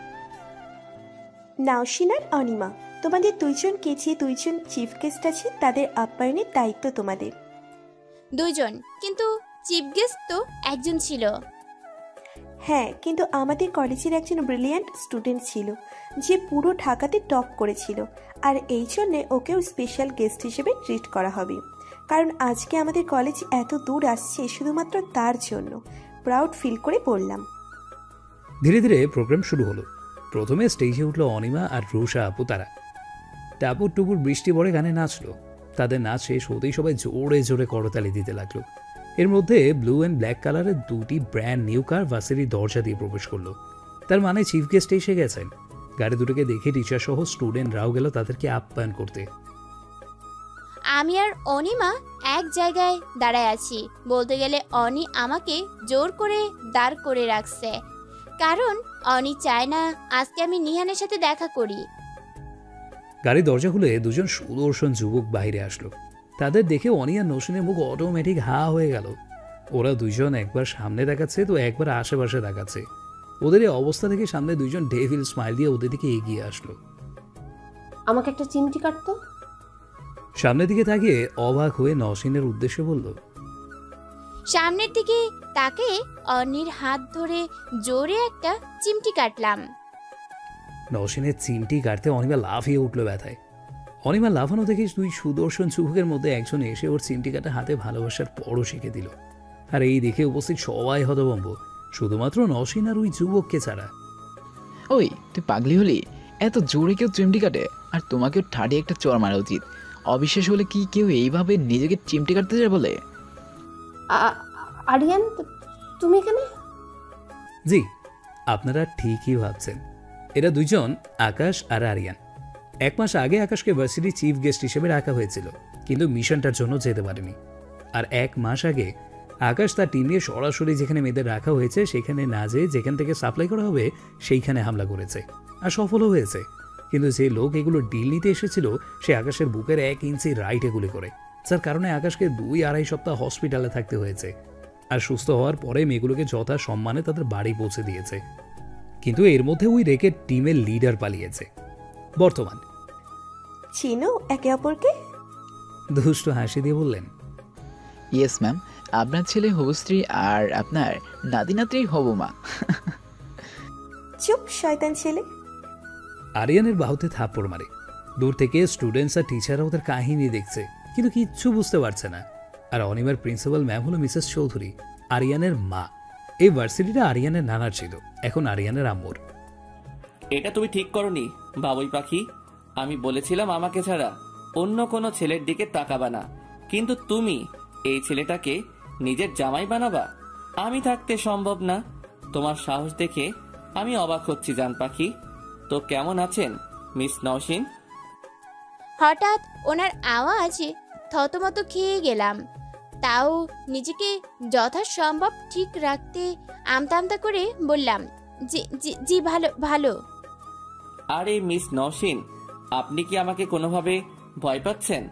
নওশিন আর অনিমা, তোমাদের দুইজনকে যে দুইজন চিফ গেস্ট আছে তাদের আপ্যায়নের দায়িত্ব তোমাদের। দুইজন, কিন্তু চিফ গেস্ট তো একজন ছিল। হ্যাঁ, কিন্তু আমাদের কলেজের একজন ব্রিলিয়ান্ট স্টুডেন্ট ছিল যে পুরো ঢাকাতে টপ করেছিল, আর এই জন্যে ওকেও স্পেশাল গেস্ট হিসেবে ট্রিট করা হবে, কারণ আজকে আমাদের কলেজ এত দূর আসছে শুধুমাত্র তার জন্য। প্রাউড ফিল করে বললাম। ধীরে ধীরে প্রোগ্রাম শুরু হলো। প্রথমে স্টেজে উঠলো অনিমা আর রুষা আপু। তারা টাপুর টুপুর বৃষ্টি পড়ে গানে নাচলো। তাদের নাচ শেষ হতেই সবাই জোরে জোরে করতালি দিতে লাগলো। এর মধ্যে ব্লু অ্যান্ড ব্ল্যাক কালারের দুটি ব্র্যান্ড নিউ কার ভার্সিটির দরজা দিয়ে প্রবেশ করলো। তার মানে চিফ গেস্ট এসে গেছেন। গাড়ি দুটোকে দেখে টিচার সহ স্টুডেন্টরাও গেল তাদেরকে আপ্যায়ন করতে। আমি আর অনিমা এক জায়গায় দাঁড়ায় আছি। বলতে গেলে অনি আমাকে জোর করে দাঁড় করে রাখছে, কারণ অনি চায় না আজকে আমি নিহানের সাথে দেখা করি। গাড়ির দরজা খুলে দুজন সুদর্শন যুবক বাইরে আসলো। তাদের দেখে অনি আর নসীনের মুখ অটোমেটিক হা হয়ে গেল। ওরা দুইজন একবার সামনে দেখাচ্ছে তো একবার আশেপাশে দেখাচ্ছে। ওদের এই অবস্থা থেকে সামনে দুইজন ডেভিল স্মাইল দিয়ে ওদের দিকে এগিয়ে আসলো। আমাকে একটা চিমটি কাটতো। সামনের দিকে তাকিয়ে অবাক হয়ে নসীনের উদ্দেশ্যে বলল, সামনের দিকে তাকে অনির হাত ধরে জোরে একটা চিমটি কাটলাম। নসীনের চিমটি কাটতে অনিমা লাফিয়ে উঠলো ব্যথায়। অনিমা লাফানো থেকে দুই সুদর্শন যুবকের মধ্যে একজন এসে ওর চিমটি কাটা হাতে ভালোবাসার পরও শিখে দিল। আর এই দেখে উপস্থিত সবাই হতভম্ব, শুধুমাত্র নসীন আর ওই যুবককে ছাড়া। ওই তুই পাগলি হলি? এত জোরে কেউ চিমটি কাটে? আর তোমাকেও ঠাড়ি একটা চর মারা উচিত। অবিশ্বাস হলে কি কেউ এইভাবে নিজেকে চিমটি কাটতে যায় বলে? আরিয়ান, তুমি এখানে? জি, আপনারা ঠিকই ভাবছেন। এরা দুইজন আকাশ আর আরিয়ান। 1 মাস আগে আকাশকে ভার্সিটি চিফ গেস্ট হিসেবে রাখা হয়েছিল, কিন্তু মিশনটার জন্য যেতে পারেনি। আর 1 মাস আগে আকাশ তার টিম নিয়ে সরাসরি যেখানে মেয়েদের রাখা হয়েছে সেখানে না যেয়ে যেখান থেকে সাপ্লাই করা হবে সেইখানে হামলা করেছে, আর সফলও হয়েছে। কিন্তু যে লোক এগুলো ডিল নিতে এসেছিল সে আকাশের বুকের 1 ইঞ্চি রাইটে গুলি করে, যার কারণে আকাশকে 2-2.5 সপ্তাহ হসপিটালে থাকতে হয়েছে। আর সুস্থ হওয়ার পরে মেয়েগুলোকে যথা সম্মানে তাদের বাড়ি পৌঁছে দিয়েছে। কিন্তু এর মধ্যে ওই রেকের টিমের লিডার পালিয়েছে। বর্তমান চিনো একে অপরকে? দুষ্ট হাসি দিয়ে বললেন, ইয়েস ম্যাম, আপনার ছেলে হবস্ত্রী আর আপনার নাতি নাতনি হবু মা। চুপ শয়তান ছেলে। আরিয়ানের বাহুতে থাপ্পড় মারে। দূর থেকে স্টুডেন্টস আর টিচাররা ওদের কাহিনী দেখছে, কিন্তু কিচ্ছু বুঝতে পারছে না। আর অনিমার প্রিন্সিপাল ম্যাম হলো মিসেস চৌধুরী, আরিয়ানের মা। এই ভার্সিটিটা আরিয়ানের নানার ছিল, এখন আরিয়ানের আম্মুর। এটা তুমি ঠিক করনি বাবুই পাখি। আমি বলেছিলাম আমাকে ছাড়া অন্য কোনো ছেলের দিকে তাকাবা না, কিন্তু তুমি এই ছেলেটাকে নিজের জামাই বানাবা? আমি থাকতে সম্ভব না। তোমার সাহস দেখে আমি অবাক হচ্ছি জান পাখি। তো কেমন আছেন মিস নওশিন? হঠাৎ ওনার আওয়াজে থতমত খেয়ে গেলাম। তাও নিজেকে যথাসম্ভব ঠিক রাখতে আমতা আমতা করে বললাম, জি জি জি, ভালো ভালো। আরে মিস নওশিন, আপনি কি আমাকে কোনোভাবে ভয় পাচ্ছেন?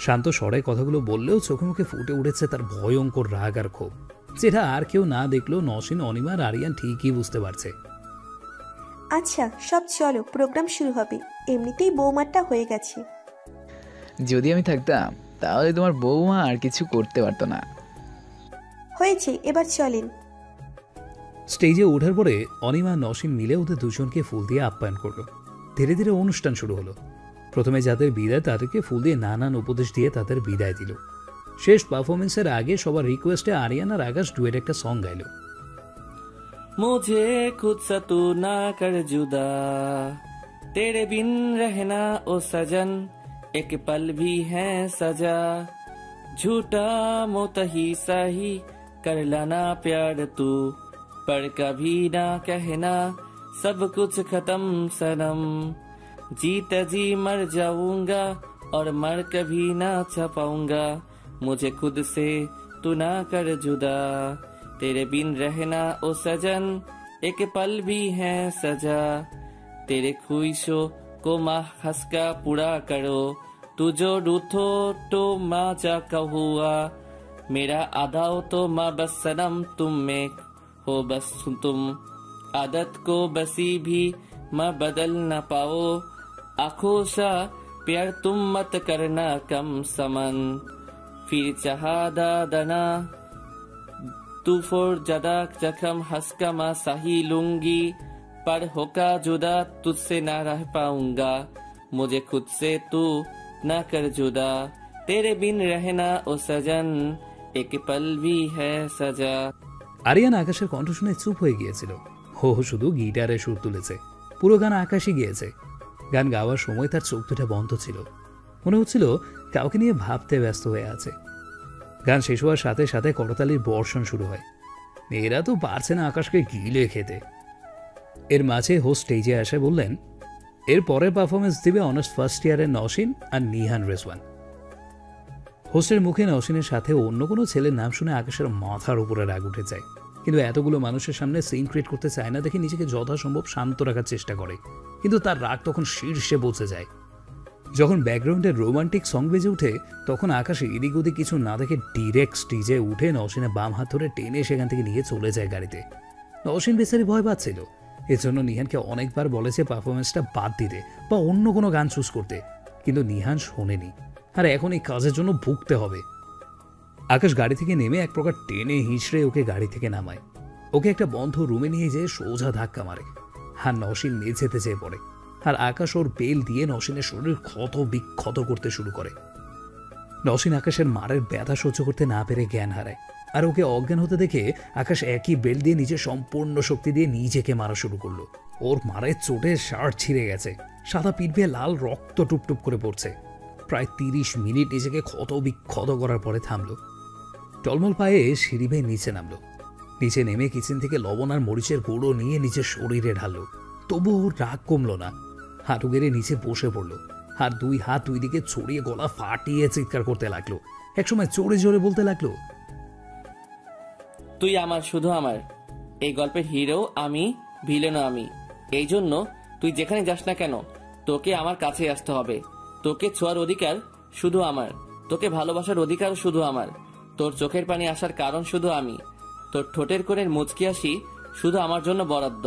শান্ত স্বরে কথাগুলো বললেও চোখে মুখে ফুটে উঠেছে তার ভয়ঙ্কর রাগ আর ক্ষোভ, যেটা আর কেউ না দেখলেও নওশিন, অনিমা আর আরিয়ান ঠিকই বুঝতে পারছে। আচ্ছা সব চলো, প্রোগ্রাম শুরু হবে। এমনিতেই বৌমাটা হয়ে গেছে। যদি আমি থাকতাম তাহলে তোমার বৌমা আর কিছু করতে পারতো না। হয়েছে, এবার চলেন। স্টেজে ওঠার পরে অনিমা নওশিন মিলে ওদের দুজনকে ফুল দিয়ে আপ্যায়ন করলো। ধীরে ধীরে অনুষ্ঠান শুরু হলো। প্রথমে যাদের বিদায় তাদেরকে ফুল দিয়ে নানান উপদেশ দিয়ে তাদের বিদায় দিল। শেষ পারফরমেন্সের আগে সবার রিকোয়েস্টে আরিয়ান আর আকাশ ডুয়েট একটা সং গাইল। मुझे खुद सा तू ना कर जुदा, तेरे बिन रहना ओ सजन, एक पल भी है सजा, झूठा मोत ही सही कर लाना प्यार तू, पर कभी ना कहना सब कुछ खत्म सनम, जीत जी मर जाऊंगा और मर कभी ना छपाऊंगा, मुझे खुद से तू ना कर जुदा, तेरे बिन रहना ओ सजन, एक पल भी है सजा, तेरे ख्वाहिशों को माँ हंस का पूरा करो, तू जो रूठो तो माँ चाका हुआ, मेरा आधा हो तो माँ बस सनम, तुम में हो बस तुम, आदत को बसी भी माँ बदल न पाओ, आंखों सा प्यार तुम मत करना कम समन फिर चाहदा दना तू फोर जदा जखम हंसकमा सही लूंगी पर होका जुदा तुझसे ना रह पाऊंगा मुझे खुद से तू ना कर जुदा तेरे बिन रहना ओ सजन एक पल भी है सजा। আরিয়ান আকাশের কণ্ঠ শুনে চুপ হয়ে গিয়েছিল। হো শুধু গিটারে সুর তুলেছে, পুরো গান আকাশই গিয়েছে। গান গাওয়ার সময় তার চোখ দুটা বন্ধ ছিল, মনে হচ্ছিল কাউকে নিয়ে ভাবতে ব্যস্ত হয়ে আছে। গান শেষ হওয়ার সাথে সাথে করতালির বর্ষণ শুরু হয়। মেয়েরা তো পারছে না আকাশকে গিলে খেতে। এর মাঝে হোস্ট স্টেজে এসে বললেন, এর পরের পারফরমেন্স দিবে অনার্স ফার্স্ট ইয়ারের নওশিন আর নিহান রেজওয়ান। হোস্টের মুখে নওশিনের সাথে অন্য কোনো ছেলের নাম শুনে আকাশের মাথার উপরে রাগ উঠে যায়, কিন্তু এতগুলো মানুষের সামনে সিন ক্রিয়েট করতে চায় না দেখে নিজেকে যথাসম্ভব শান্ত রাখার চেষ্টা করে, কিন্তু তার রাগ তখন শীর্ষে পৌঁছে যায়। যখন ব্যাকগ্রাউন্ডে রোমান্টিক সং বেজে উঠে তখন আকাশ এদিক ওদিক কিছু না দেখে ডিরেক্ট স্টেজে উঠে নওশিনের বাম হাত ধরে টেনে সেখান থেকে নিয়ে চলে যায় গাড়িতে। নওশিন বেচারি ভয় পাচ্ছিল, এর জন্য নিহানকে অনেকবার বলেছে পারফরমেন্সটা বাদ দিতে বা অন্য কোনো গান চুজ করতে, কিন্তু নিহান শোনেনি। আর এখন এই কাজের জন্য ভুগতে হবে। আকাশ গাড়ি থেকে নেমে এক প্রকার টেনে হিঁচড়ে ওকে গাড়ি থেকে নামায়, ওকে একটা বন্ধ রুমে নিয়ে যেয়ে সোজা ধাক্কা মারে। আর নওশিন মেঝেতে যেয়ে পড়ে, আর আকাশ ওর বেল দিয়ে নওশিনের শরীর ক্ষত বিক্ষত করতে শুরু করে। নওশিন আকাশের মারের ব্যথা সহ্য করতে না পেরে জ্ঞান হারায়, আর ওকে অজ্ঞান হতে দেখে আকাশ একই বেল দিয়ে নিজের সম্পূর্ণ শক্তি দিয়ে নিজেকে মারা শুরু করলো। ওর মারের চোটে শার্ট ছিঁড়ে গেছে, সাদা পিঠ বেয়ে লাল রক্ত টুপটুপ করে পড়ছে। প্রায় 30 মিনিট নিজেকে ক্ষত বিক্ষত করার পরে থামলো। টলমল পায়ে সিঁড়ি বেয়ে নিচে নামলো। নিচে নেমে কিচেন থেকে লবণ আর মরিচের গুঁড়ো নিয়ে নিজের শরীরে ঢাললো। তবুও ওর রাগ কমলো না। হাঁটু গেড়ে নিচে বসে পড়লো, আর দুই হাত দুই দিকে ছড়িয়ে গলা ফাটিয়ে চিৎকার করতে লাগলো। একসময় জোরে জোরে বলতে লাগলো, তুই আমার, শুধু আমার। এই গল্পের হিরো আমি, ভিলেনও আমি। এই জন্য তুই যেখানে যাস না কেন তোকে আমার কাছে আসতে হবে। তোকে ছোঁয়ার অধিকার শুধু আমার, তোকে ভালোবাসার অধিকার শুধু আমার। তোর চোখের পানি আসার কারণ শুধু আমি। তোর ঠোঁটের কোণের মুচকি হাসি শুধু আমার জন্য বরাদ্দ।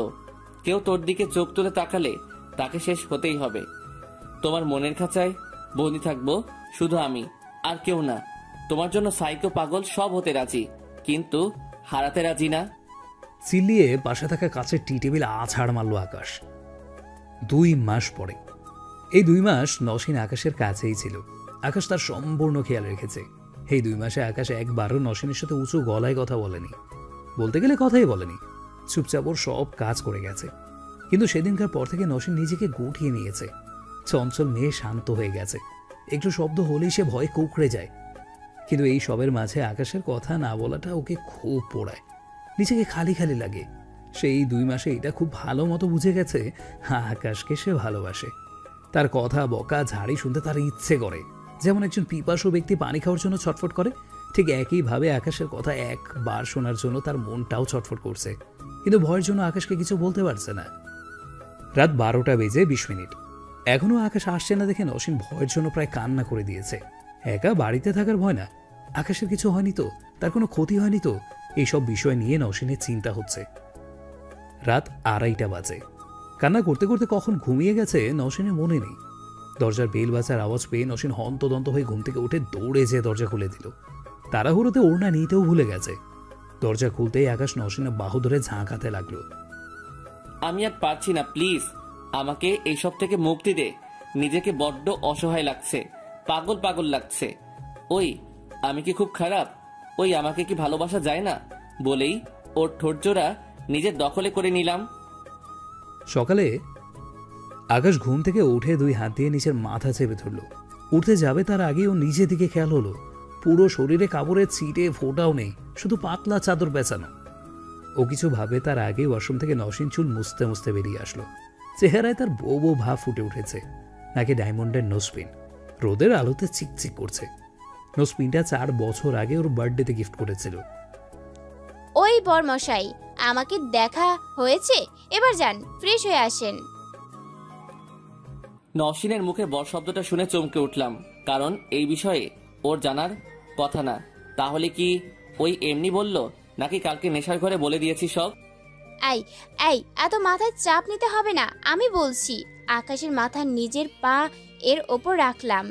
কেউ তোর দিকে চোখ তুলে তাকালে তাকে শেষ হতেই হবে। তোমার মনের খাঁচায় বন্দি থাকবো শুধু আমি, আর কেউ না। তোমার জন্য সাইকো পাগল সব হতে রাজি, কিন্তু হারাতে রাজি না। চিল্লিয়ে পাশে থাকা কাছের টি টেবিল আছাড় মারল আকাশ। 2 মাস পরে, এই 2 মাস নওশিন আকাশের কাছেই ছিল। আকাশ তার সম্পূর্ণ খেয়াল রেখেছে। এই 2 মাসে আকাশ একবারও নওশিনের সাথে উঁচু গলায় কথা বলেনি, বলতে গেলে কথাই বলেনি। চুপচাপ ওর সব কাজ করে গেছে। কিন্তু সেদিনকার পর থেকে নওশিন নিজেকে গুটিয়ে নিয়েছে। চঞ্চল মেয়ে শান্ত হয়ে গেছে, একটু শব্দ হলেই সে ভয় কুঁকড়ে যায়। কিন্তু এই সবের মাঝে আকাশের কথা না বলাটা ওকে খুব পোড়ায়, নিজেকে খালি খালি লাগে। সেই 2 মাসে এটা খুব ভালো মতো বুঝে গেছে আকাশকে সে ভালোবাসে। তার কথা বকা ঝাড়ি শুনতে তার ইচ্ছে করে, যেমন একজন পিপাসু ব্যক্তি পানি খাওয়ার জন্য ছটফট করে, ঠিক একইভাবে আকাশের কথা একবার শোনার জন্য তার মনটাও ছটফট করছে, কিন্তু ভয়ের জন্য আকাশকে কিছু বলতে পারছে না। রাত 12টা বেজে 20 মিনিট। এখনো আকাশ আসছে না দেখে নওশিন ভয়ের জন্য প্রায় কান্না করে দিয়েছে। একা বাড়িতে থাকার ভয় না, আকাশের কিছু হয়নি তো, তার কোনো ক্ষতি হয়নি তো, এইসব বিষয় নিয়ে নওশিনের চিন্তা হচ্ছে। রাত 2:30 বাজে। কান্না করতে করতে কখন ঘুমিয়ে গেছে নওশিনের মনে নেই। দরজার বেল বাজার আওয়াজ পেয়ে নওশিন হন্তদন্ত হয়ে ঘুম থেকে উঠে দৌড়ে যেয়ে দরজা খুলে দিল। তাড়াহুড়োতে ওড়না নিতেও ভুলে গেছে। দরজা খুলতেই আকাশ নওশিনের বাহু ধরে ঝাঁকাতে লাগলো। আমি আর পারছি না, প্লিজ আমাকে এইসব থেকে মুক্তি দে। নিজেকে বড্ড অসহায় লাগছে, পাগল পাগল লাগছে। ওই আমি কি খুব খারাপ? ওই আমাকে কি ভালোবাসা যায় না বলেই ওর ঠোঁটজোড়া নিজের দখলে করে নিলাম। সকালে আকাশ ঘুম থেকে উঠে 2 হাত দিয়ে নিচের মাথা চেপে ধরল। উঠতে যাবে তার আগে ও নিজের দিকে খেয়াল হলো, পুরো শরীরে কাপড়ের ছিটে ফোঁটাও নেই, শুধু পাতলা চাদর পেঁচানো। ও কিছু ভাবে তার আগে ওয়াশরুম থেকে নওশিন চুল মুছতে মুছতে বেরিয়ে আসলো। চেহারায় তার বউ বউ ভাব ফুটে উঠেছে। নাকি ডায়মন্ডের নোজপিন, রোদের আলোতে চিকচিক করছে। নোজপিনটা 4 বছর আগে ওর বার্থডেতে গিফট করেছিল। ওই বরমশাই, আমাকে দেখা হয়েছে, এবার যান ফ্রেশ হয়ে আসেন। নওশিনের মুখে বর শব্দটা শুনে চমকে উঠলাম, কারণ এই বিষয়ে ওর জানার কথা না। তাহলে কি ওই এমনি বলল, নাকি কালকে নেশার ঘরে বলে দিয়েছি সব? এই এই এত মাথায় চাপ নিতে হবে না, আমি বলছি। আকাশের মাথা নিজের পা এর ওপর রাখলাম।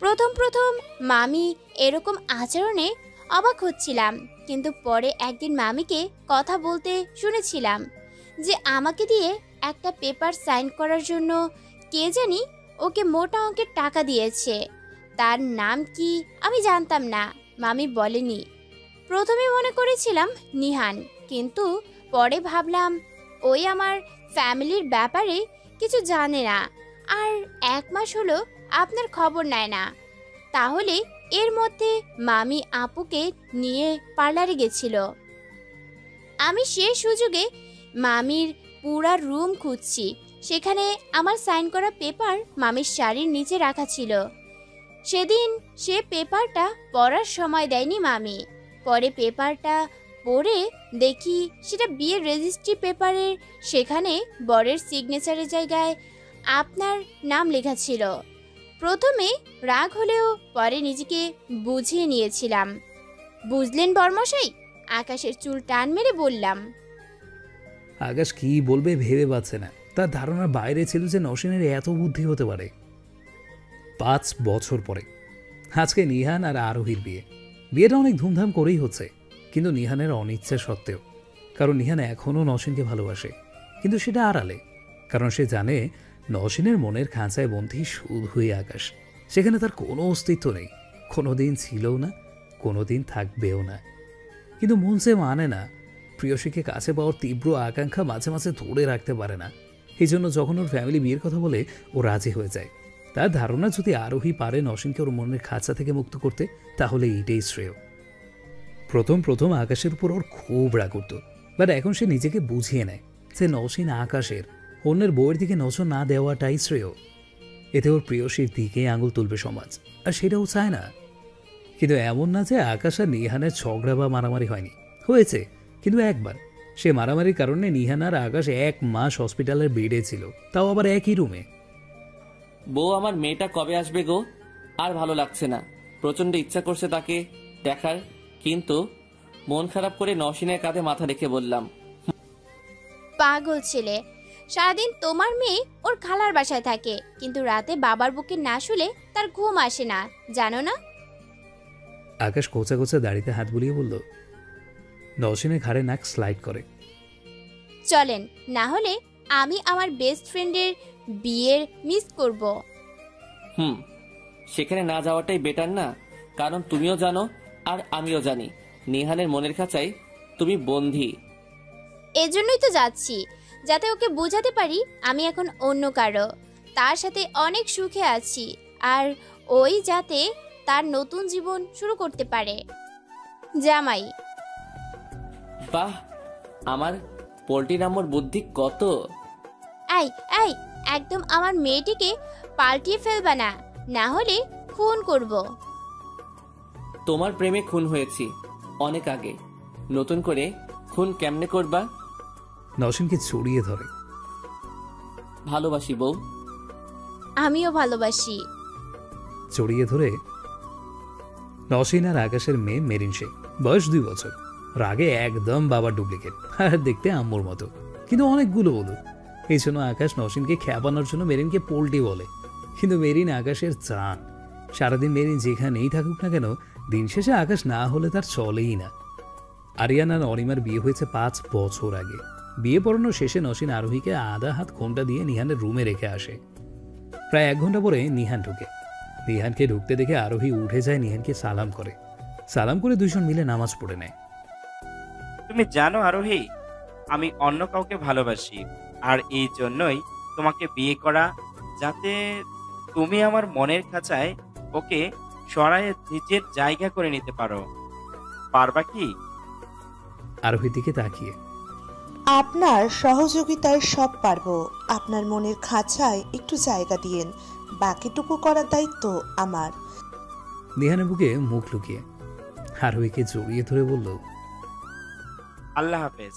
প্রথম প্রথম মামি এরকম আচরণে অবাক হচ্ছিলাম, কিন্তু পরে একদিন মামিকে কথা বলতে শুনেছিলাম যে আমাকে দিয়ে একটা পেপার সাইন করার জন্য কে জানি ওকে মোটা অঙ্কের টাকা দিয়েছে। তার নাম কি আমি জানতাম না, মামি বলেনি। প্রথমে মনে করেছিলাম নিহান, কিন্তু পরে ভাবলাম ওই আমার ফ্যামিলির ব্যাপারে কিছু জানে না, আর 1 মাস হলো আপনার খবর নেয় না। তাহলে এর মধ্যে মামি আপুকে নিয়ে পার্লারে গেছিল। আমি সে সুযোগে মামির পুরা রুম খুঁজছি, সেখানে আমার সাইন করা পেপার মামির শাড়ির নিচে রাখা ছিল। সেদিন সে পেপারটা পড়ার সময় দেয়নি মামি। পরে পেপারটা পড়ে দেখি সেটা বিয়ের রেজিস্ট্রি পেপারের, সেখানে বরের সিগনেচারের জায়গায় আপনার নাম লেখা ছিল। প্রথমে রাগ হলেও পরে নিজেকে বুঝিয়ে নিয়েছিলাম। বুঝলেন বর্মশাই? আকাশের চুল টান মেরে বললাম। আকাশ কি বলবে ভেবে পাচ্ছে না। তার ধারণার বাইরে ছিল যে নসীনের এত বুদ্ধি হতে পারে। 5 বছর পরে আজকে নিহান আর আরোহীর বিয়ে। বিয়েটা অনেক ধুমধাম করেই হচ্ছে, কিন্তু নিহানের অনিচ্ছা সত্ত্বেও। কারণ নিহান এখনও নসীনকে ভালোবাসে, কিন্তু সেটা আড়ালে। কারণ সে জানে নসীনের মনের খাঁচায় বন্দী শুধুই আকাশ। সেখানে তার কোনো অস্তিত্ব নেই, কোনোদিন ছিলও না, কোনোদিন থাকবেও না। কিন্তু মন সে মানে না। প্রিয়সীকে কাছে পাওয়ার তীব্র আকাঙ্ক্ষা মাঝে মাঝে ধরে রাখতে পারে না। এই জন্য যখন ওর ফ্যামিলি বিয়ের কথা বলে ও রাজি হয়ে যায়। তার ধারণা যদি আরোহী পারে নসীনকে ওর মনের খাঁচা থেকে মুক্ত করতে, তাহলে এইটাই শ্রেয়। প্রথম আকাশের উপর ওর খুব রাগ করত, বাট এখন সে নিজেকে বুঝিয়ে নেয় যে নসীন আকাশের, অন্যের বউয়ের দিকে নজর না দেওয়াটাই শ্রেয়। এতে ওর প্রিয়সীর দিকে আঙুল তুলবে সমাজ, আর সেটাও চায় না। কিন্তু এমন না যে আকাশ আর নিহানের ঝগড়া বা মারামারি হয়নি, হয়েছে, কিন্তু একবার। সে মারামারির কারণে নিহান আর আকাশ 1 মাস হসপিটালের বেডে ছিল, তাও আবার একই রুমে। বউ আমার মেয়েটা কবে আসবে গো? আর ভালো লাগছে না, প্রচন্ড ইচ্ছা করছে তাকে দেখার, কিন্তু মন খারাপ করে নসীনের কাঁধে মাথা রেখে বললাম, পাগল ছেলে, সারাদিন তোমার মেয়ে ওর খালার বাসায় থাকে, কিন্তু রাতে বাবার বুকে না শুলে তার ঘুম আসে না, জানো না? আকাশ কোচা কোচা দাড়িতে হাত বুলিয়ে বলল। নসীনের ঘাড়ে নাক স্লাইড করে। চলেন, না হলে আমি আমার বেস্ট ফ্রেন্ডের বিয়ের মিস করব। সেখানে না যাওয়াটাই বেটার না? কারণ তুমিও জানো আর আমিও জানি নিহানের মনের খাঁচায় তুমি বন্দী। এজন্যই তো যাচ্ছি, যাতে ওকে বোঝাতে পারি আমি এখন অন্য কারো, তার সাথে অনেক সুখে আছি, আর ওই যাতে তার নতুন জীবন শুরু করতে পারে। জামাই। বাহ, আমার পোল্ট্রি নাম্বার বুদ্ধি কত! এই এই একদম আমার মেয়েটিকে পাল্টিয়ে ফেলবা না, না হলে খুন করব। তোমার প্রেমে খুন হয়েছি অনেক আগে, নতুন করে খুন কেমনে করবা? নসীনকে জড়িয়ে ধরে। ভালোবাসি বউ। আমিও ভালোবাসি। জড়িয়ে ধরে নসীন আর আকাশের মেয়ে মেরিন শেখ, বয়স 2 বছর। রাগে একদম বাবার ডুপ্লিকেট, আর দেখতে আম্মুর মতো, কিন্তু অনেকগুলো বলু। এই জন্য আকাশ নসীনকে খেপানোর জন্য মেরিনকে পোল্ট্রি বলে, কিন্তু মেরিন আকাশের চান। সারাদিন মেরিন যেখানেই থাকুক না কেন, দিন শেষে আকাশ না হলে তার চলেই না। আরিয়ান আর অনিমার বিয়ে হয়েছে 5 বছর আগে। বিয়ে পড়ানোর শেষে নসীন আরোহীকে আধা হাত ঘোমটা দিয়ে নিহানের রুমে রেখে আসে। প্রায় 1 ঘন্টা পরে নিহান ঢুকে। নিহানকে ঢুকতে দেখে আরোহী উঠে যায়, নিহানকে সালাম করে। সালাম করে দুইজন মিলে নামাজ পড়ে নেয়। তুমি জানো আরোহী, আমি অন্য কাউকে ভালোবাসি, আর এই জন্যই তোমাকে বিয়ে করা, যাতে তুমি আমার মনের খাঁচায় ওকে সরায়ে নিজের জায়গা করে নিতে পারো। পারবা কি? আরোহীর দিকে তাকিয়ে। আপনার সহযোগিতায় সব পারবো, আপনার মনের খাঁচায় একটু জায়গা দিয়েন, বাকিটুকু করার দায়িত্ব আমার। নিহানের বুকে মুখ লুকিয়ে আরোহীকে জড়িয়ে ধরে বলল, আল্লাহ হাফেজ।